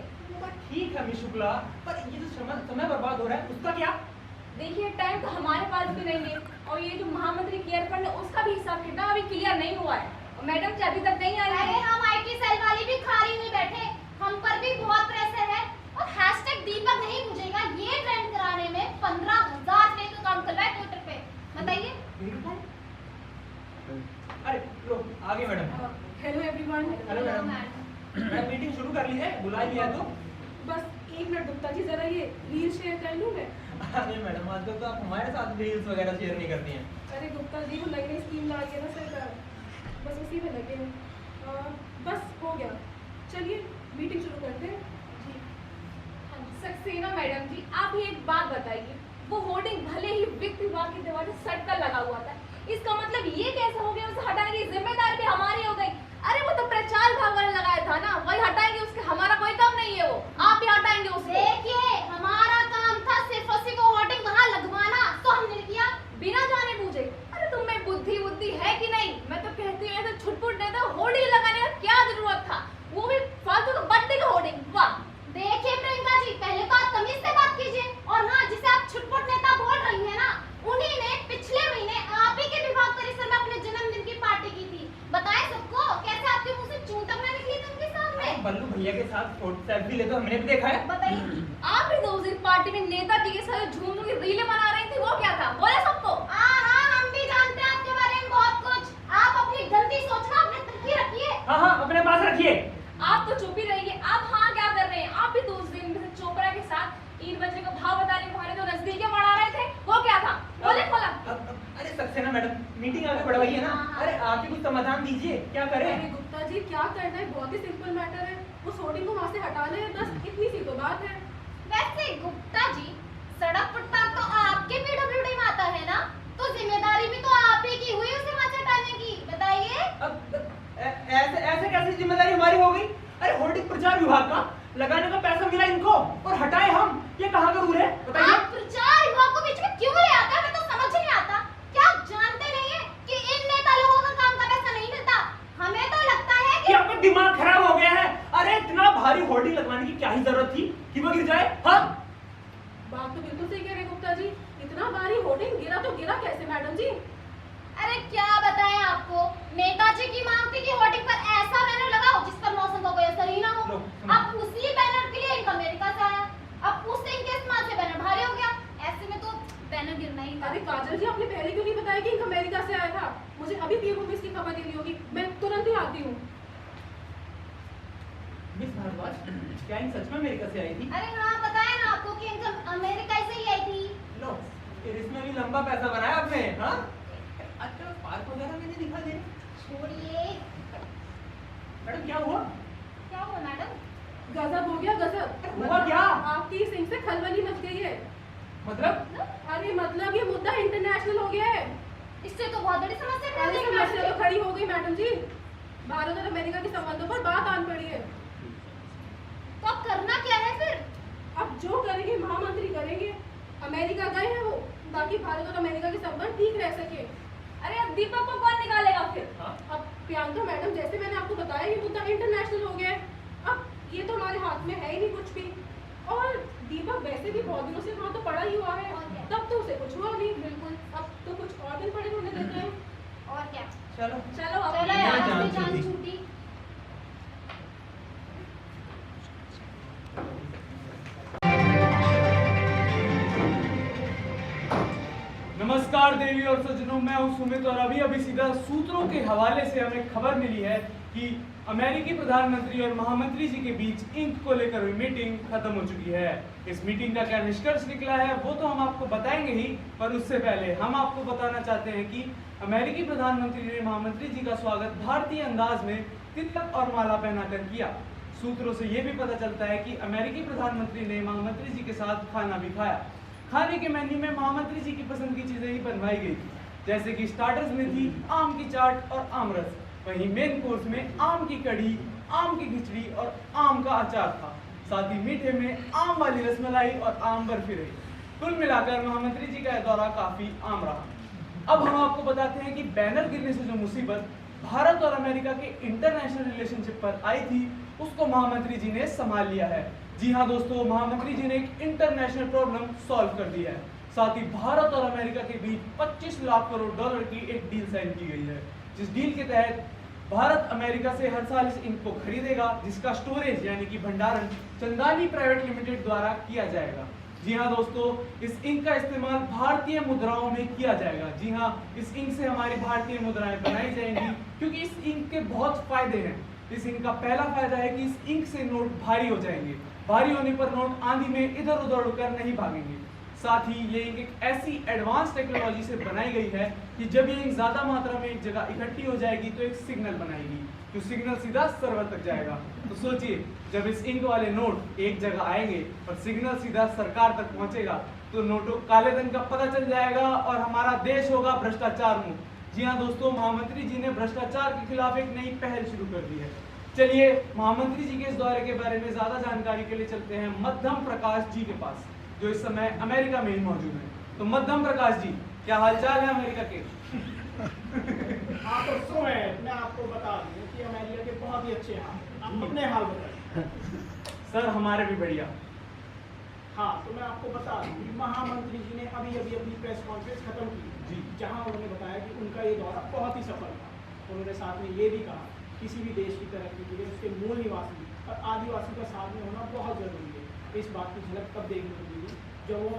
ठीक है मिस शुक्ला, पर ये जो समय बर्बाद हो रहा है उसका क्या? देखिए, टाइम तो हमारे पास भी नहीं है, और ये जो महामंत्री केयर फंड है उसका भी हिसाब किताब अभी क्लियर नहीं हुआ है, और मैडम जी अभी तक नहीं आई है। हम IT सेल वाले भी खाली नहीं बैठे, हम पर भी बहुत प्रेशर है, और #दीपक नहीं पूछेगा ये ट्रेंड कराने में 15,000 ने तो काम कर रहा है ट्विटर पे, बताइए। अरे लो आगे madam. Hello everyone. Hello madam, मैं मीटिंग शुरू कर ली है, बुला लिया तो बस 1 मिनट गुप्ता जी, जरा ये रील शेयर कर लूं मैं? अरे मैडम आजकल तो आप हमारे साथ रील्स वगैरह शेयर नहीं करती हैं। अरे गुप्ता जी, वो नई नई स्कीम ला के ना सरकार, बस उसी में लगे हैं। बस हो गया, चलिए मीटिंग शुरू करते हैं। सक्सेना मैडम जी, आप ही एक बात बताइए, वो होर्डिंग भले ही वित्त विभाग की दीवार से सटकर लगा हुआ था, इसका मतलब ये कैसे हो गया उसे हटाने की जिम्मेदारी भी हमारी हो गई? अरे वो तो प्रचार विभाग वाले लगाया था ना, वही हटाएंगे, उसके हमारा कोई काम नहीं है, वो आप ही हटाएंगे उसको। देखिए, हमारा काम था सिर्फ उसी को होर्डिंग वहाँ लगवाना, तो हमने किया बिना जाने बूझे। अरे तुम में बुद्धि है कि नहीं? मैं तो कहती हूँ ऐसे छुटपुट नहीं था, होर्डिंग लगाने का क्या जरूरत था, वो भी फालतू का बर्थडे का होर्डिंग। वाह! देखिए प्रियंका जी, पहले तो आप तमीज से बात कीजिए, और हाँ, जिसे आप छुटपुट नेता बोल रही हैं ना, उन्हीं ने पिछले महीने आप ही के विभाग परिसर में अपने जन्मदिन की पार्टी की थी। बताएं सबको कैसे आपके मुंह से चूं तक ना निकली थी उनके सामने। बल्लू भैया के साथ फोटो सेल्फी लेते हमने भी देखा है। बताइए, आप भी तो उस दिन पार्टी में नेताजी के साथ झूम झूम के रीलें बना रही थी, वो क्या था? बोले सबको। हाँ, हम भी जानते हैं आपके बारे में बहुत कुछ। आप अपनी गंदी सोचना अपने तक ही रखिए। हाँ अपने पास रखिए। आप तो चुप ही रहिए। आप हाँ क्या कर रहे हैं? आप भी तो उस दिन मिसेस चोपड़ा के साथ ईद बजने का भाव बताने के बहाने जो नजदीकें बढ़ा रहे थे, वो क्या था? बोले खोला। अरे सक्सेना मैडम, मीटिंग आगे बढ़वाइए ना। अरे आप ही कुछ समाधान दीजिए, क्या करें? अरे गुप्ता जी, क्या करना है, बहुत ही सिंपल मैटर है, उस होर्डिंग को वहाँ से हटा ले, बस इतनी सी तो बात है। वैसे गुप्ता जी, सड़क फुटपाथ तो आपके PWD में आता है ना, तो जिम्मेदारी भी तो आप ही की हुई उसे वहाँ से हटाने की। बताइए। ऐसे कैसे जिम्मेदारी हमारी हो गई? अरे होर्डिंग प्रचार विभाग का, लगाने का पैसा मिला इनको और हटाए हम, ये कहाँ का रूल है बताइए? आप प्रचार विभाग को बीच में क्यों ले आता है, मैं तो समझ नहीं आता। क्या आप जानते नहीं है कि इन नेता लोगों का काम का पैसा नहीं मिलता? हमें तो लगता है कि आपका दिमाग खराब हो गया है। अरे इतना भारी होर्डिंग लगवाने की क्या ही जरूरत थी कि वो गिर जाए? हाँ, बात तो बिल्कुल सही कह रहे गुप्ता जी, इतना भारी होर्डिंग गिरा तो गिरा कैसे मैडम जी? अरे क्या बताएं आपको, नेताजी की मांग थी कि होर्डिंग पर ऐसा बैनर लगाओ जिस पर मौसम का कोई असर ही ना हो। अब उसी बैनर के लिए इनका काजल जी, आपने पहले क्यों नहीं बताया कि इंक अमेरिका से आया था? मुझे अभी पीएम ऑफिस की खबर देनी होगी, मैं तुरंत ही आती हूँ। मिस भारद्वाज, क्या इंक सच में अमेरिका से आई थी? अरे हाँ, बताया ना आपको कि इंक अमेरिका से ही आई थी। लो, फिर इसमें भी लंबा पैसा बनाया आपने, हाँ? अच्छा, पार्क वगैरह में नहीं दिखा दे। छोड़िए। मैडम क्या हुआ? क्या हुआ मैडम? गजब हो गया, गजब। हुआ क्या? आपकी इस इंक से खलबली मच गई है। मतलब? अरे मतलब ये मुद्दा इंटरनेशनल हो गया है। इससे तो बहुत बड़ी समस्या खड़ी अरे हो गई समस्या तो मैडम। खड़ी हो गई मैडम जी। भारत और अमेरिका के संबंधों पर बात आन पड़ी है। तो अब करना क्या है फिर? अब जो करेंगे महामंत्री करेंगे। अमेरिका गए हैं वो, ताकि भारत और अमेरिका के संबंध ठीक रह सके। अरे अब दीपक को कौन निकालेगा फिर? अब प्रियंका मैडम, जैसे मैंने आपको बताया, ये मुद्दा इंटरनेशनल हो गया है। अब ये तो हमारे हाथ में है ही नहीं कुछ भी। और दीपक वैसे भी बहुत दिनों से वहाँ तो पड़ा ही हुआ है, और क्या? तब तो उसे कुछ हुआ नहीं। बिल्कुल। अब तो कुछ और दिन पड़े होने देते हैं। और क्या? चलो। चलो अब चलो यहाँ यार, जान अपनी जान छूटी। छूटी। नमस्कार देवी और सज्जनों, मैं हूं सुमित और अभी सीधा सूत्रों के हवाले से हमें खबर मिली है कि अमेरिकी प्रधानमंत्री और महामंत्री जी के बीच इंक को लेकर हुई मीटिंग खत्म हो चुकी है। इस मीटिंग का क्या निष्कर्ष निकला है वो तो हम आपको बताएंगे ही, पर उससे पहले हम आपको बताना चाहते हैं कि अमेरिकी प्रधानमंत्री ने महामंत्री जी का स्वागत भारतीय अंदाज में तिलक और माला पहनाकर किया। सूत्रों से ये भी पता चलता है कि अमेरिकी प्रधानमंत्री ने महामंत्री जी के साथ खाना भी खाया। खाने के मेन्यू में महामंत्री जी की पसंद की चीजें ही बनवाई गई थी, जैसे कि स्टार्टर्स में थी आम की चाट और आम रस। वहीं मेन कोर्स में आम की कढ़ी, आम की खिचड़ी और आम का अचार था। साथ ही मीठे में आम वाली रसमलाई और आम बर्फी रही। कुल मिलाकर महामंत्री जी का दौरा काफी आम रहा। अब हम आपको बताते हैं कि बैनर गिरने से जो मुसीबत भारत और अमेरिका के इंटरनेशनल रिलेशनशिप पर आई थी, उसको महामंत्री जी ने संभाल लिया है। जी हाँ दोस्तों, महामंत्री जी ने एक इंटरनेशनल प्रॉब्लम सॉल्व कर दिया है। साथ ही भारत और अमेरिका के बीच 25 लाख करोड़ डॉलर की एक डील साइन की गई है, जिस डील के तहत भारत अमेरिका से हर साल इस इंक को खरीदेगा, जिसका स्टोरेज यानी कि भंडारण चंदानी प्राइवेट लिमिटेड द्वारा किया जाएगा। जी हाँ दोस्तों, इस इंक का इस्तेमाल भारतीय मुद्राओं में किया जाएगा। जी हाँ, इस इंक से हमारी भारतीय मुद्राएं बनाई जाएंगी, क्योंकि इस इंक के बहुत फायदे हैं। इस इंक का पहला फायदा है कि इस इंक से नोट भारी हो जाएंगे। भारी होने पर नोट आंधी में इधर उधर उड़कर नहीं भागेंगे। साथ ही ये इंक एक ऐसी एडवांस टेक्नोलॉजी से बनाई गई है कि जब ये इंक ज्यादा मात्रा में एक जगह इकट्ठी हो जाएगी तो एक सिग्नल बनाएगी, जो सिग्नल सीधा सर्वर तक जाएगा। तो सोचिए, जब इस इंक वाले नोट एक जगह आएंगे और सिग्नल सीधा सरकार तक पहुंचेगा, तो नोटों काले धन का पता चल जाएगा और हमारा देश होगा भ्रष्टाचार मुक्त। जी हाँ दोस्तों, महामंत्री जी ने भ्रष्टाचार के खिलाफ एक नई पहल शुरू कर दी है। चलिए महामंत्री जी के इस दौरे के बारे में ज्यादा जानकारी के लिए चलते हैं मध्यम प्रकाश जी के पास, जो इस समय अमेरिका में ही मौजूद है। तो मध्यम प्रकाश जी, क्या हालचाल है अमेरिका के? हाँ तो सुमित, मैं आपको बता दूं कि अमेरिका के बहुत ही अच्छे हाल। आप अपने हाल बताइए। सर हमारे भी बढ़िया। हाँ तो मैं आपको बता दूं कि महामंत्री जी ने अभी अपनी प्रेस कॉन्फ्रेंस खत्म की जी, जहां उन्होंने बताया कि उनका ये दौरा बहुत ही सफल था। उन्होंने साथ में ये भी कहा किसी भी देश की तरक्की के लिए उसके मूल निवासी और आदिवासी का साथ में होना बहुत जरूरी है। इस बात की झलक तब देखने को मिली जब वो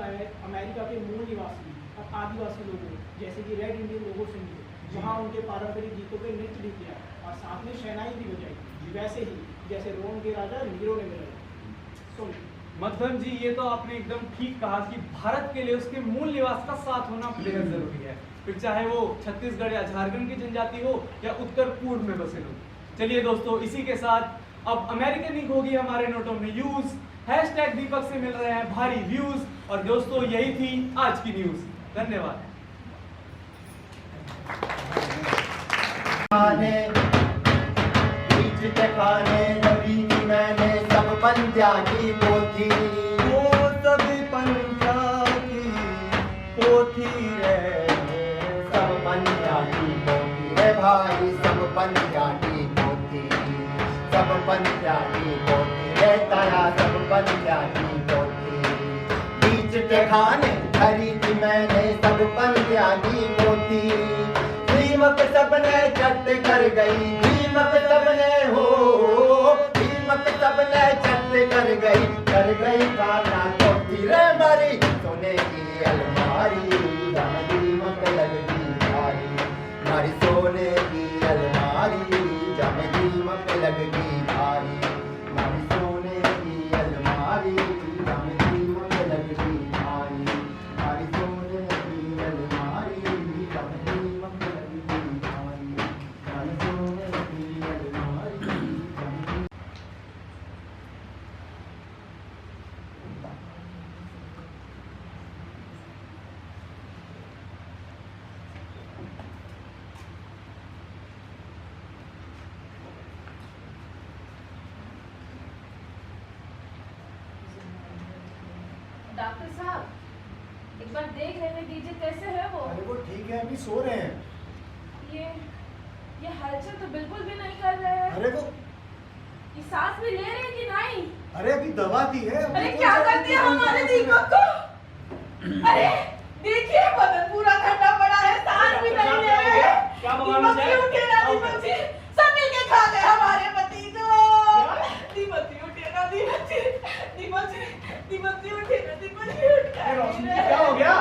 अमेरिका के मूल निवासी और आदिवासी लोगों जैसे कि रेड इंडियन लोगों से मिले, वहाँ उनके पारंपरिक गीतों पे नृत्य भी किया और साथ में शहनाई भी बजाई, वैसे ही जैसे रोम के राजा नीरो ने मिला। मध्यम जी, ये तो आपने एकदम ठीक कहा कि भारत के लिए उसके मूल निवास का साथ होना बेहद जरूरी है, फिर चाहे वो छत्तीसगढ़ या झारखंड की जनजाति हो या उत्तर पूर्व में बसे लोग। चलिए दोस्तों, इसी के साथ अब अमेरिकन इंक होगी हमारे नोटों में यूज। हैशटैग दीपक से मिल रहे हैं भारी व्यूज। और दोस्तों, यही थी आज की न्यूज। धन्यवाद। मैंने सब पंजा की पोथी, वो सभी पंजा की पोथी रे, सब पंजा की पोथी रे भाई, सब पंजा की पोथी, सब पंजा की पोथी रे तारा, सब पंजा की पोथी। बीच के खाने खरीदी मैंने सब पंजा की पोथी, दीमक सबने चट कर गई, दीमक सबने हो, दीमक सबने चट कर गई खाना पोथी रे मरी, सोने की अलमारी डॉक्टर साहब, एक बार देख लेने दीजिए कैसे है वो। अरे वो ठीक है, अभी सो रहे हैं। ये हलचल तो बिल्कुल भी नहीं कर रहे हैं। अरे वो ये सांस भी ले रहे हैं कि नहीं? अरे अभी दवा दी है। अरे क्या कर दिया हमारे दीपक को? अरे देखिए बदन पूरा ठंडा पड़ा है, सांस भी नहीं ले रहे हैं। क्या दीपक जी उठे ना, दीपक जी सब मिलके खा गए हमारे पति को। दीपक जी उठे ना, दीपक जी उठे ना, दीपक जी उठ अरे रोशनी क्या हो गया?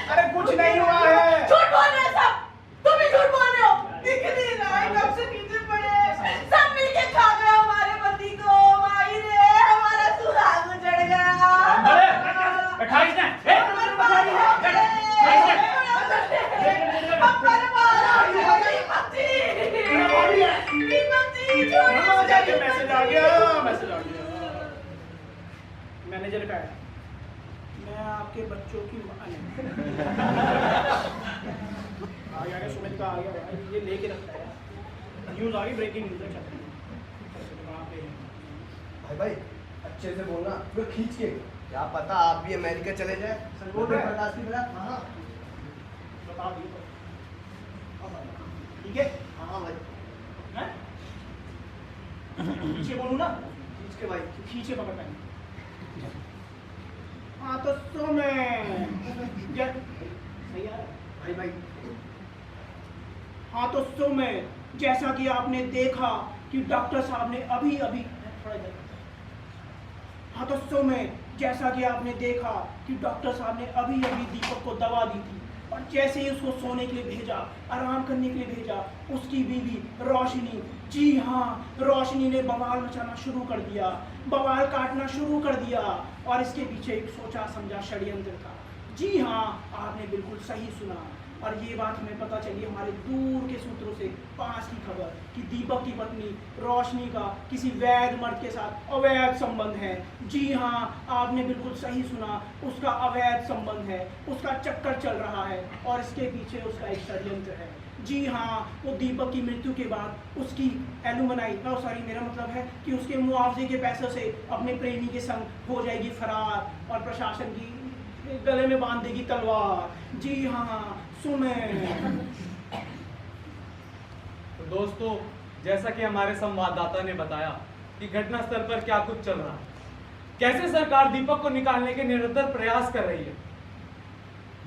अरे कुछ नहीं हुआ है। झूठ बोल रहे हैं सब, तुम भी झूठ बोल रहे हो। दिख नहीं रहा है, कब से पीछे पड़े सब मिलके खा गए हमारे पति को। माई रे हमारा सुहाग उजड़ गया। बैठा इसने। मैसेज आ गया। मैनेजर का है, मैं आपके बच्चों की मां नहीं। आ गया सुमित का, आ गया भाई, ये लेके रखता है। न्यूज आ गई, ब्रेकिंग न्यूज है। भाई अच्छे से बोलना, पूरा खींच के। क्या पता आप भी अमेरिका चले जाए। सर बोल रहे हैं। बर्दाश्त नहीं मिला। हाँ बता दिए ठीक है। हाँ भाई, हैं? पीछे बोलूं ना? खींच के भाई। खींचे पकड़ मैंने। हाँ तो सुमें सही आ रहा है? भाई हाँ तो सुमें, जैसा कि आपने देखा कि डॉक्टर साहब ने अभी अभी थोड़ा इधर। हाँ तो सुमें, जैसा कि आपने देखा कि डॉक्टर साहब ने अभी अभी दीपक को दवा दी थी, और जैसे ही उसको सोने के लिए भेजा, आराम करने के लिए भेजा, उसकी बीवी रोशनी, जी हाँ रोशनी ने बवाल मचाना शुरू कर दिया, बवाल काटना शुरू कर दिया, और इसके पीछे एक सोचा समझा षड्यंत्र था। जी हाँ, आपने बिल्कुल सही सुना, और ये बात हमें पता चली हमारे दूर के सूत्रों से, पास की खबर कि दीपक की पत्नी रोशनी का किसी वैध मर्द के साथ अवैध संबंध है। जी हाँ, आपने बिल्कुल सही सुना, उसका अवैध संबंध है, उसका चक्कर चल रहा है, और इसके पीछे उसका एक षड्यंत्र है। जी हाँ, वो दीपक की मृत्यु के बाद उसकी एलुमनाई, मेरा मतलब है कि उसके मुआवजे के पैसों से अपने प्रेमी के संग हो जाएगी फरार, और प्रशासन की गले में बांध देगी तलवार। जी हाँ सुमें। तो दोस्तों, जैसा कि हमारे संवाददाता ने बताया कि घटनास्थल पर क्या कुछ चल रहा है, कैसे सरकार दीपक को निकालने के निरंतर प्रयास कर रही है।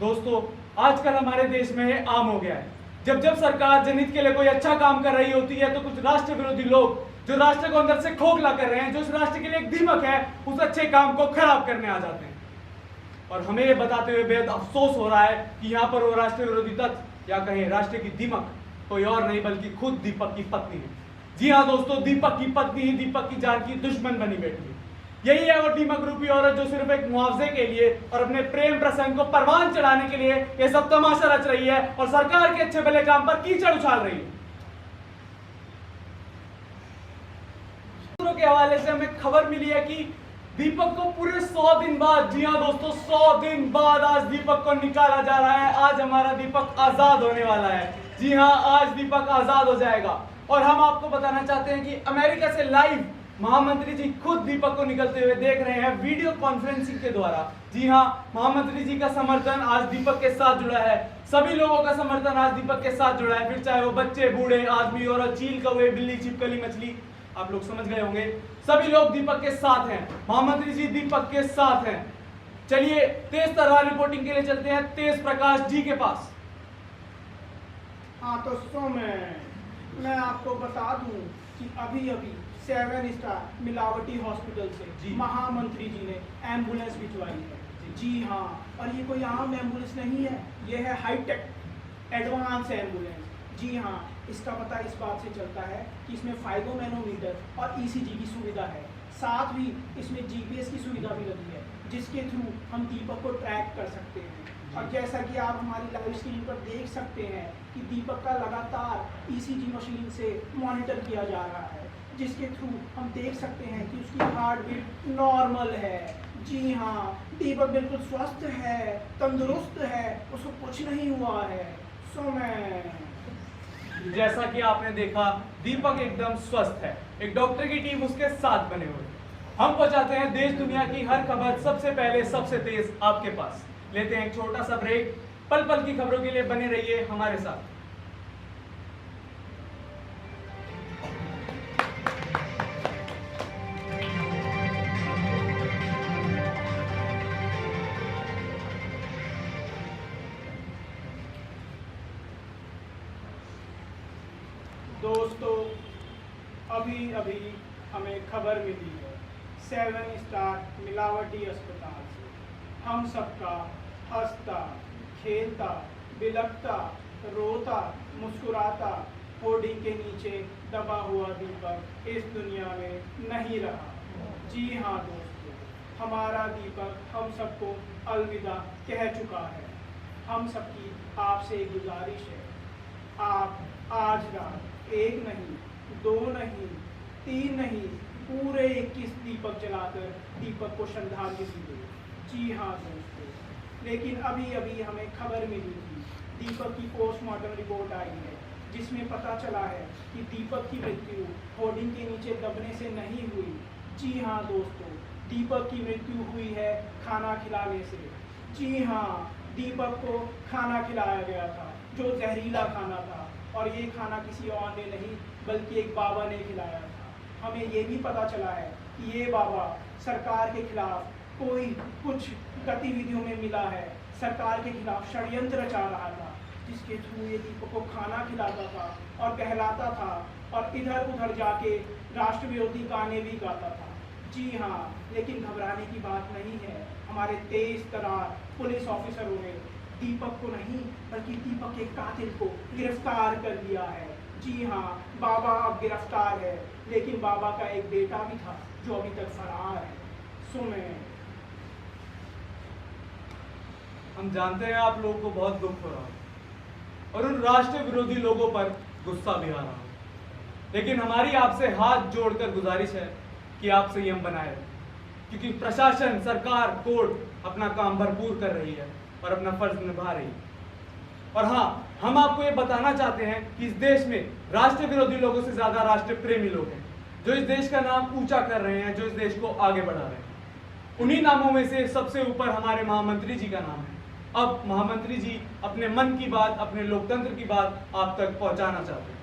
दोस्तों, आजकल हमारे देश में ये आम हो गया है, जब जब सरकार जनहित के लिए कोई अच्छा काम कर रही होती है तो कुछ राष्ट्र विरोधी लोग जो राष्ट्र को अंदर से खोखला कर रहे हैं, जो उस राष्ट्र के लिए एक दीमक है, उस अच्छे काम को खराब करने आ जाते हैं। और हमें ये बताते हुए बेहद अफसोस हो रहा है कि यहाँ पर वो राष्ट्र विरोधी तत्व या कहें राष्ट्र की दीमक कोई और नहीं बल्कि खुद दीपक की पत्नी है। जी हाँ दोस्तों, दीपक की पत्नी ही दीपक की जान की दुश्मन बनी बैठी है। यही है वो दीमक रूपी औरत जो सिर्फ एक मुआवजे के लिए और अपने प्रेम प्रसंग को परवान चढ़ाने के लिए ये सब तमाशा रच रही है और सरकार के अच्छे भले काम पर कीचड़ उछाल रही है। के हवाले से हमें खबर मिली है कि दीपक को पूरे 100 दिन बाद, जी हाँ दोस्तों 100 दिन बाद आज दीपक को निकाला जा रहा है। आज हमारा दीपक आजाद होने वाला है। जी हाँ, आज दीपक आजाद हो जाएगा। और हम आपको बताना चाहते हैं कि अमेरिका से लाइव महामंत्री जी खुद दीपक को निकलते हुए देख रहे हैं वीडियो कॉन्फ्रेंसिंग के द्वारा। जी हाँ, महामंत्री जी का समर्थन आज दीपक के साथ जुड़ा है। सभी लोगों का समर्थन आज दीपक के साथ जुड़ा है, फिर चाहे वो बच्चे, बूढ़े, आदमी और चील कौवे, बिल्ली, छिपकली, मछली, आप लोग समझ गए होंगे। सभी लोग दीपक के साथ हैं। महामंत्री जी दीपक के साथ हैं। चलिए तेज तर्रार रिपोर्टिंग के लिए चलते हैं तेज प्रकाश जी के पास। हाँ तो सुमें, मैं आपको बता दूं कि अभी अभी 7 स्टार मिलावटी हॉस्पिटल से महामंत्री जी ने एम्बुलेंस भिजवाई है। जी हाँ, और ये कोई आम एम्बुलेंस नहीं है, ये है हाईटेक एडवांस एम्बुलेंस। जी हाँ, इसका पता इस बात से चलता है कि इसमें फाइगोमैनोमीटर और ईसीजी की सुविधा है, साथ ही इसमें जीपीएस की सुविधा भी लगी है, जिसके थ्रू हम दीपक को ट्रैक कर सकते हैं। और जैसा कि आप हमारी लाइव स्क्रीन पर देख सकते हैं कि दीपक का लगातार ईसीजी मशीन से मॉनिटर किया जा रहा है, जिसके थ्रू हम देख सकते हैं कि उसकी हार्ट बीट नॉर्मल है। जी हाँ, दीपक बिल्कुल स्वस्थ है, तंदुरुस्त है, उसको कुछ नहीं हुआ है। सुमें, जैसा कि आपने देखा, दीपक एकदम स्वस्थ है। एक डॉक्टर की टीम उसके साथ बने हुए। हम पहुंचाते हैं देश दुनिया की हर खबर सबसे पहले सबसे तेज आपके पास। लेते हैं एक छोटा सा ब्रेक। पल पल की खबरों के लिए बने रहिए हमारे साथ। दोस्तों, अभी अभी हमें खबर मिली है 7 स्टार मिलावटी अस्पताल से। हम सबका हंसता, खेलता, बिलखता, रोता, मुस्कुराता, होर्डिंग के नीचे दबा हुआ दीपक इस दुनिया में नहीं रहा। जी हाँ दोस्तों, हमारा दीपक हम सबको अलविदा कह चुका है। हम सबकी आपसे एक गुजारिश है, आप आज रात 1 नहीं, 2 नहीं, 3 नहीं, पूरे 21 दीपक जलाकर दीपक को श्रद्धांजलि दे। जी हाँ दोस्तों, लेकिन अभी अभी हमें खबर मिली थी, दीपक की पोस्टमार्टम रिपोर्ट आई है जिसमें पता चला है कि दीपक की मृत्यु होर्डिंग के नीचे दबने से नहीं हुई। जी हाँ दोस्तों, दीपक की मृत्यु हुई है खाना खिलाने से। जी हाँ, दीपक को खाना खिलाया गया था जो जहरीला खाना था, और ये खाना किसी और ने नहीं बल्कि एक बाबा ने खिलाया था। हमें ये भी पता चला है कि ये बाबा सरकार के खिलाफ कोई कुछ गतिविधियों में मिला है, सरकार के खिलाफ षड्यंत्र रचा रहा था, जिसके थ्रू ये दीपक को खाना खिलाता था और कहलाता था और इधर उधर जाके राष्ट्र विरोधी गाने भी गाता था। जी हाँ, लेकिन घबराने की बात नहीं है। हमारे तेज तरार पुलिस ऑफिसरों ने दीपक को नहीं बल्कि दीपक के कातिल को गिरफ्तार कर लिया है। जी हाँ, बाबा अब गिरफ्तार है, लेकिन बाबा का एक बेटा भी था जो अभी तक फरार है। सुने, हम जानते हैं आप लोगों को बहुत दुख हो रहा है और उन राष्ट्र विरोधी लोगों पर गुस्सा भी आ रहा है, लेकिन हमारी आपसे हाथ जोड़कर गुजारिश है कि आप संयम बनाए, क्योंकि प्रशासन, सरकार, कोर्ट अपना काम भरपूर कर रही है और अपना फर्ज निभा रही है। और हाँ, हम आपको ये बताना चाहते हैं कि इस देश में राष्ट्र विरोधी लोगों से ज्यादा राष्ट्र प्रेमी लोग हैं, जो इस देश का नाम ऊंचा कर रहे हैं, जो इस देश को आगे बढ़ा रहे हैं। उन्हीं नामों में से सबसे ऊपर हमारे महामंत्री जी का नाम है। अब महामंत्री जी अपने मन की बात, अपने लोकतंत्र की बात आप तक पहुंचाना चाहते हैं।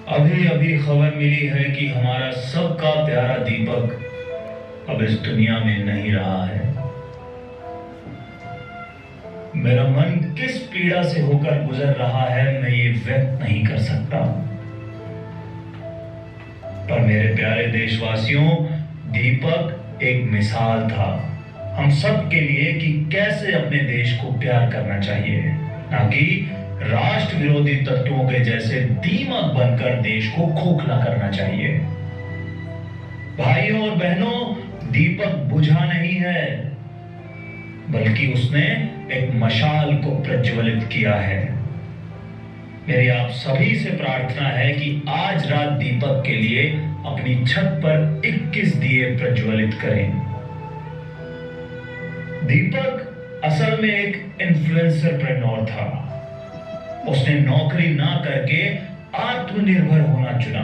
अभी अभी खबर मिली है कि हमारा सबका प्यारा दीपक अब इस दुनिया में नहीं रहा है। मेरा मन किस पीड़ा से होकर गुजर रहा है मैं ये व्यक्त नहीं कर सकता, पर मेरे प्यारे देशवासियों, दीपक एक मिसाल था हम सब के लिए कि कैसे अपने देश को प्यार करना चाहिए, ना कि राष्ट्र विरोधी तत्वों के जैसे दीमक बनकर देश को खोखला करना चाहिए। भाइयों और बहनों, दीपक बुझा नहीं है, बल्कि उसने एक मशाल को प्रज्वलित किया है। मेरी आप सभी से प्रार्थना है कि आज रात दीपक के लिए अपनी छत पर 21 दिए प्रज्वलित करें। दीपक असल में एक इन्फ्लुएंसरप्रेन्योर था। उसने नौकरी ना करके आत्मनिर्भर होना चुना।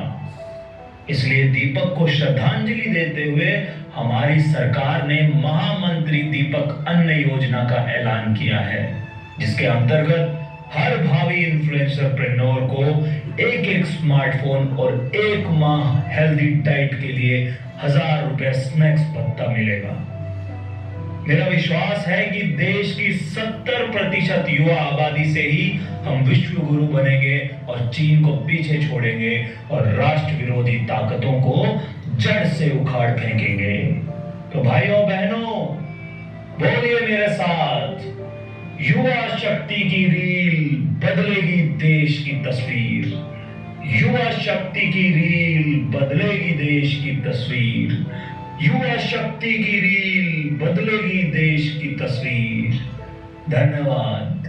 इसलिए दीपक को श्रद्धांजलि देते हुए हमारी सरकार ने महामंत्री दीपक अन्न योजना का ऐलान किया है, जिसके अंतर्गत हर भावी इन्फ्लुएंसरप्रेन्योर को एक स्मार्टफोन और 1 माह हेल्दी डाइट के लिए 1000 रुपए स्नैक्स भत्ता मिलेगा। मेरा विश्वास है कि देश की 70% युवा आबादी से ही हम विश्व गुरु बनेंगे और चीन को पीछे छोड़ेंगे और राष्ट्र विरोधी ताकतों को जड़ से उखाड़ फेंकेंगे। तो भाइयों बहनों, बोलिए मेरे साथ, युवा शक्ति की रील बदलेगी देश की तस्वीर। युवा शक्ति की रील बदलेगी देश की तस्वीर। युवा शक्ति की रील बदलेगी देश की तस्वीर। धन्यवाद।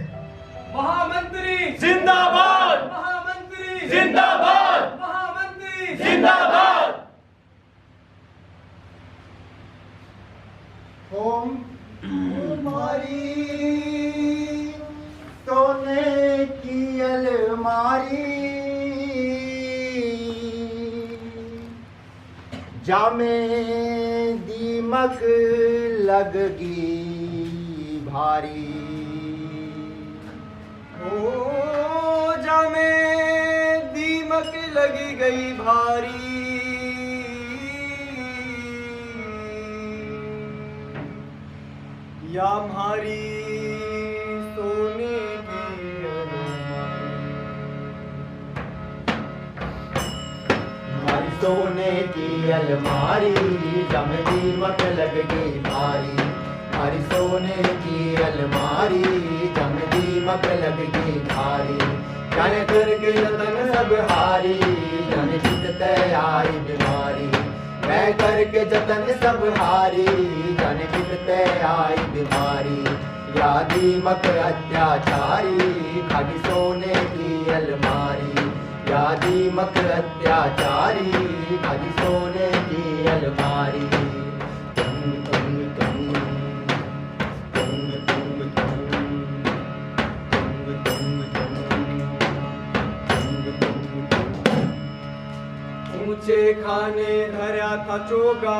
महामंत्री जिंदाबाद, महामंत्री जिंदाबाद, महामंत्री जिंदाबाद। ओम मारी सोने की अलमारी जामे दीमक लगगी भारी। ओ जामे दीमक लगी गई भारी, या हमारी सोने की हमारी सोने की अलमारी, जम दीमक लग गई भारी। हमारी सोने की अलमारी, जम दीमक लग गई भारी। जाने करके जतन सब हारी, जाने जितते आई बीमारी। मैं करके जतन सब हारी, जाने जितते आई बीमारी। या दीमक अत्याचारी, खाली सोने की अलमारी। या दीमक अत्याचारी, खाली सोने की अलमारी। ऊंचे खाने धरा था चोगा,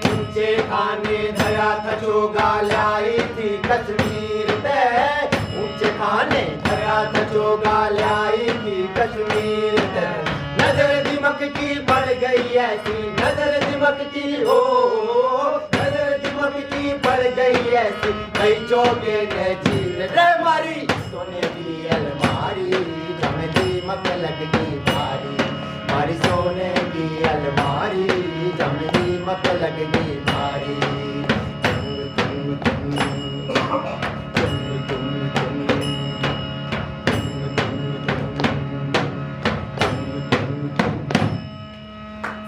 ऊंचे खाने धरा था चोगा, लाई थी कश्मीर ते। ऊंचे खाने धरा था चोगा, लाई थी कश्मीर ते। नजर दिमक की बढ़ गई ऐसी, नजर दिमक की हो, नजर दिमक की बढ़ गई ऐसी। कई चौके ने चीर रे मारी, सोने की अलमारी, जम दीमक लग गई भारी। मारी सोने की अलमारी, जम दीमक लग गई भारी।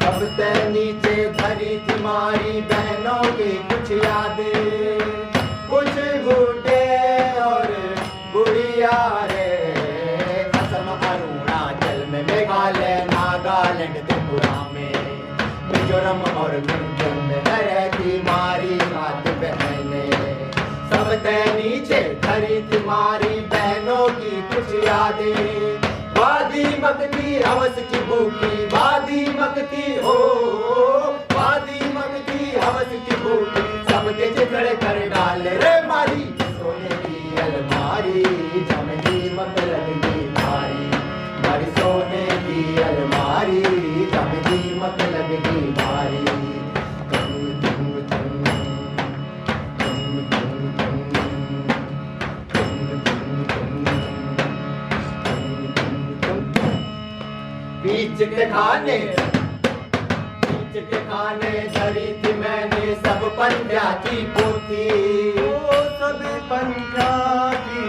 सबसे नीचे धरी थी मारी बहनों की कुछ यादें, कुछ गुड्डे और गुड़िया रे। असम अरुणाचल में, मेघालय नागालैंड त्रिपुरा में, मिजोरम और मिजोरम में रहती मारी सात बहने। सबसे नीचे धरी थी मारी बहनों की कुछ यादें। वादी मकती हवस की भूखी, वादी मकती हो, वादी मकती हवस की भूखी। सबके जिक्र कर डाले रे मारी, सोने की अलमारी, जम दीमक लग गई भारी। मारी सोने की अलमारी, जम दीमक लग गई भारी। बीच के खाने, बीच के खाने धरी थी मैंने सब पंजा की पोथी। ओ सब पंजा की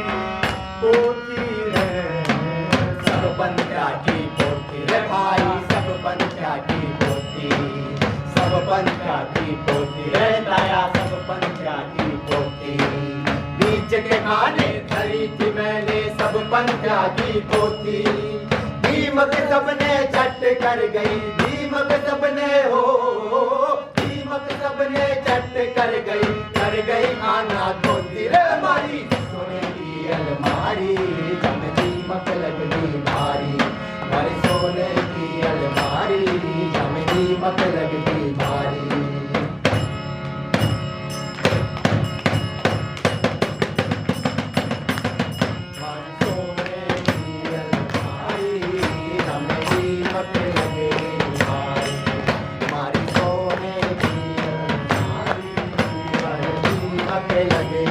पोथी है, सब पंजा की पोथी रे भाई, सब पंजा की पोथी। सब पंजा की पोथी रे ताया, सब पंजा की पोथी। बीच के खाने धरी थी मैंने सब पंजा की पोथी। दीमक सबने चट कर गई, दीमक सबने हो, दीमक सबने चट कर गई खाना धोती रे मारी। सोने की अलमारी, जम दीमक लग गई भारी। मारी सोने की अलमारी, जम दीमक लग गई भारी। लगे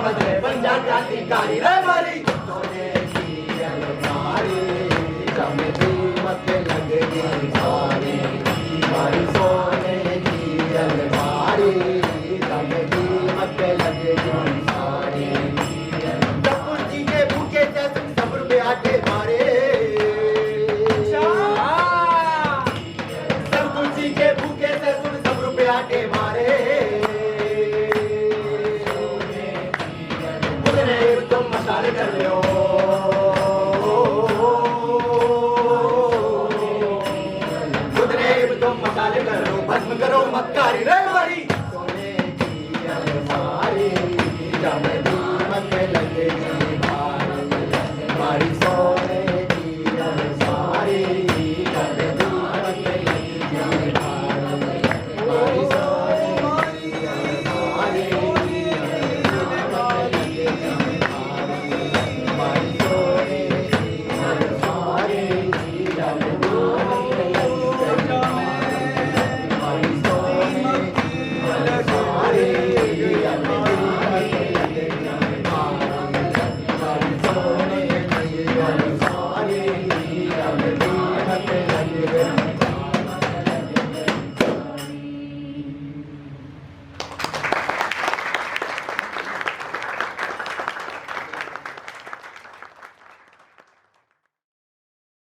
बदले बन जा क्रांतिकारी रे मारी सोने की अलमारी जब दीमक लगेगी सारी मारी सोने की अलमारी जब दीमक लगेगी सारी जब जी के भूखे जैसे सब्र पे आके मारे के भूखे से सुन सब रुपया के मारे तुम मसाले कर रहे हो तुम मसाले कर रहे हो भस्म करो मक्कारी रे मारी सोने की अलमारी जब दीमक लगेगी मारी सोने की अलमारी जब दीमक लगेगी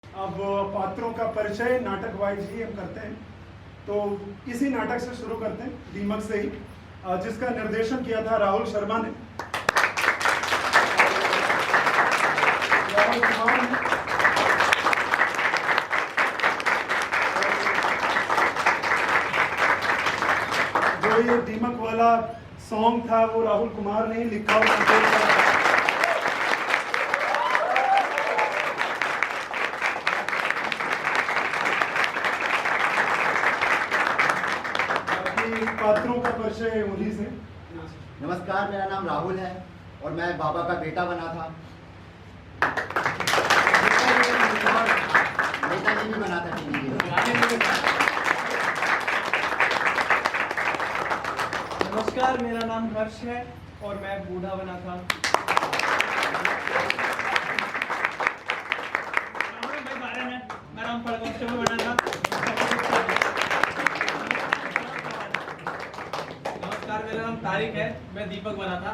अब पात्रों का परिचय नाटक वाइज ही हम करते हैं, तो इसी नाटक से शुरू करते हैं, दीमक से ही, जिसका निर्देशन किया था राहुल शर्मा ने। राहुल कुमार ने जो ये दीमक वाला सॉन्ग था वो राहुल कुमार ने ही लिखा और कंपोज करा था। पात्रों का परिचय उन्हीं से। नमस्कार, मेरा नाम राहुल है और मैं बाबा का बेटा बना था। नेताजी भी बना था टीवी में। नमस्कार, मेरा नाम हर्ष है और मैं बूढ़ा बना था। मैं राम पड़कोष्ठ में बना था। मेरा नाम तारिक है, मैं दीपक बना था।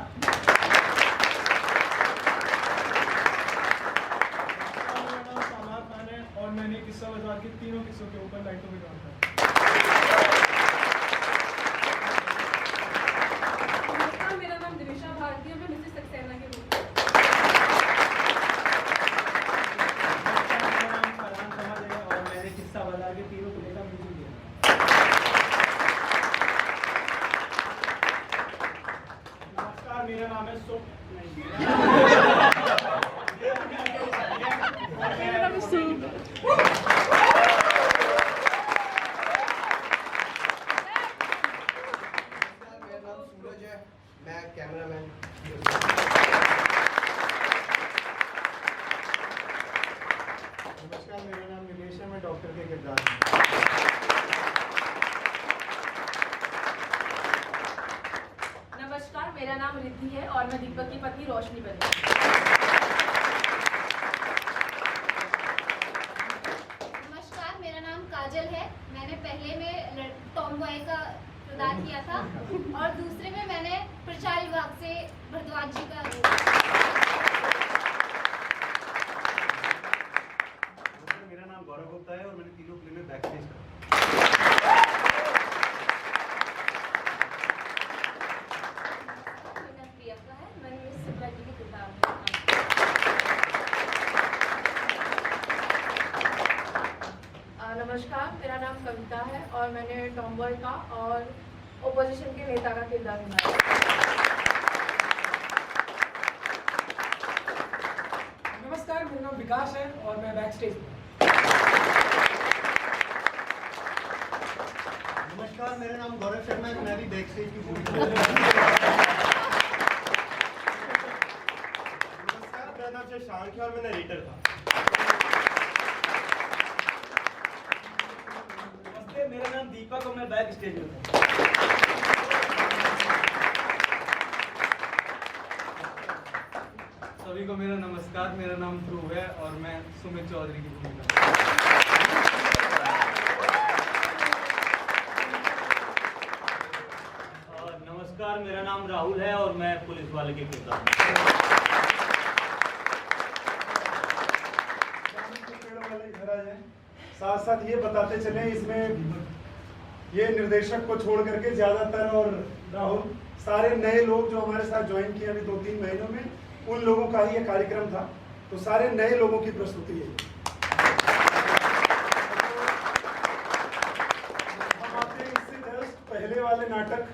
मेरा नाम सामार खान है और मैंने किस्सा बाजार के तीनों किस्सों के ऊपर लाइटों में काम नमस्कार, मेरा नाम दिविशा भारती है, मैं मिसेस सक्सेना के रूप में। मेरा नाम फरहान समद है और मैंने किस्सा बाजार के तीनों प्ले का म्यूजिक दिया। मेरा नाम है सूरज है, मैं कैमरामैन। नमस्कार, मेरा नाम नीलेश है, मैं डॉक्टर के किरदार में। नमस्कार, मेरा नाम रिद्धि है और मैं दीपक की पत्नी रोशनी बनी। नमस्कार, मेरा नाम काजल है। मैंने पहले में टॉम बॉय का किरदार किया था और दूसरे में मैंने प्रचार विभाग से भरद्वाज जी का। मेरा नाम गौरव गुप्ता है और मैंने तीनों फिल्म में बैक स्टेज करा। प्रियंका है, मैंने मिस सिप्ला जी के किरदार में। नमस्कार, मेरा नाम कविता है और मैंने टॉम बॉय का और ओपोजिशन के नेता का किरदार निभाया। नमस्कार, मेरा नाम विकास है और मैं बैक स्टेज में। नमस्कार, मेरा नाम गौरव शर्मा है, मैं भी बैक स्टेज की भूमिका। नमस्कार, मेरा नाम शशांक है और मैं नरेटर था। नमस्ते, मेरा नाम दीपक और मैं बैक स्टेज में था। सभी को मेरा नमस्कार। मेरा नाम ध्रुव है और मैं सुमित चौधरी की भूमिका। नमस्कार, मेरा नाम राहुल है और मैं पुलिस वाले के किरदार हूं। साथ साथ ये बताते चले, इसमें ये निर्देशक को छोड़ करके ज्यादातर और राहुल सारे नए लोग जो हमारे साथ ज्वाइन किए अभी 2-3 महीनों में, उन लोगों का ही ये कार्यक्रम था। तो सारे नए लोगों की प्रस्तुति है। हम आपके इससे जस्ट पहले वाले नाटक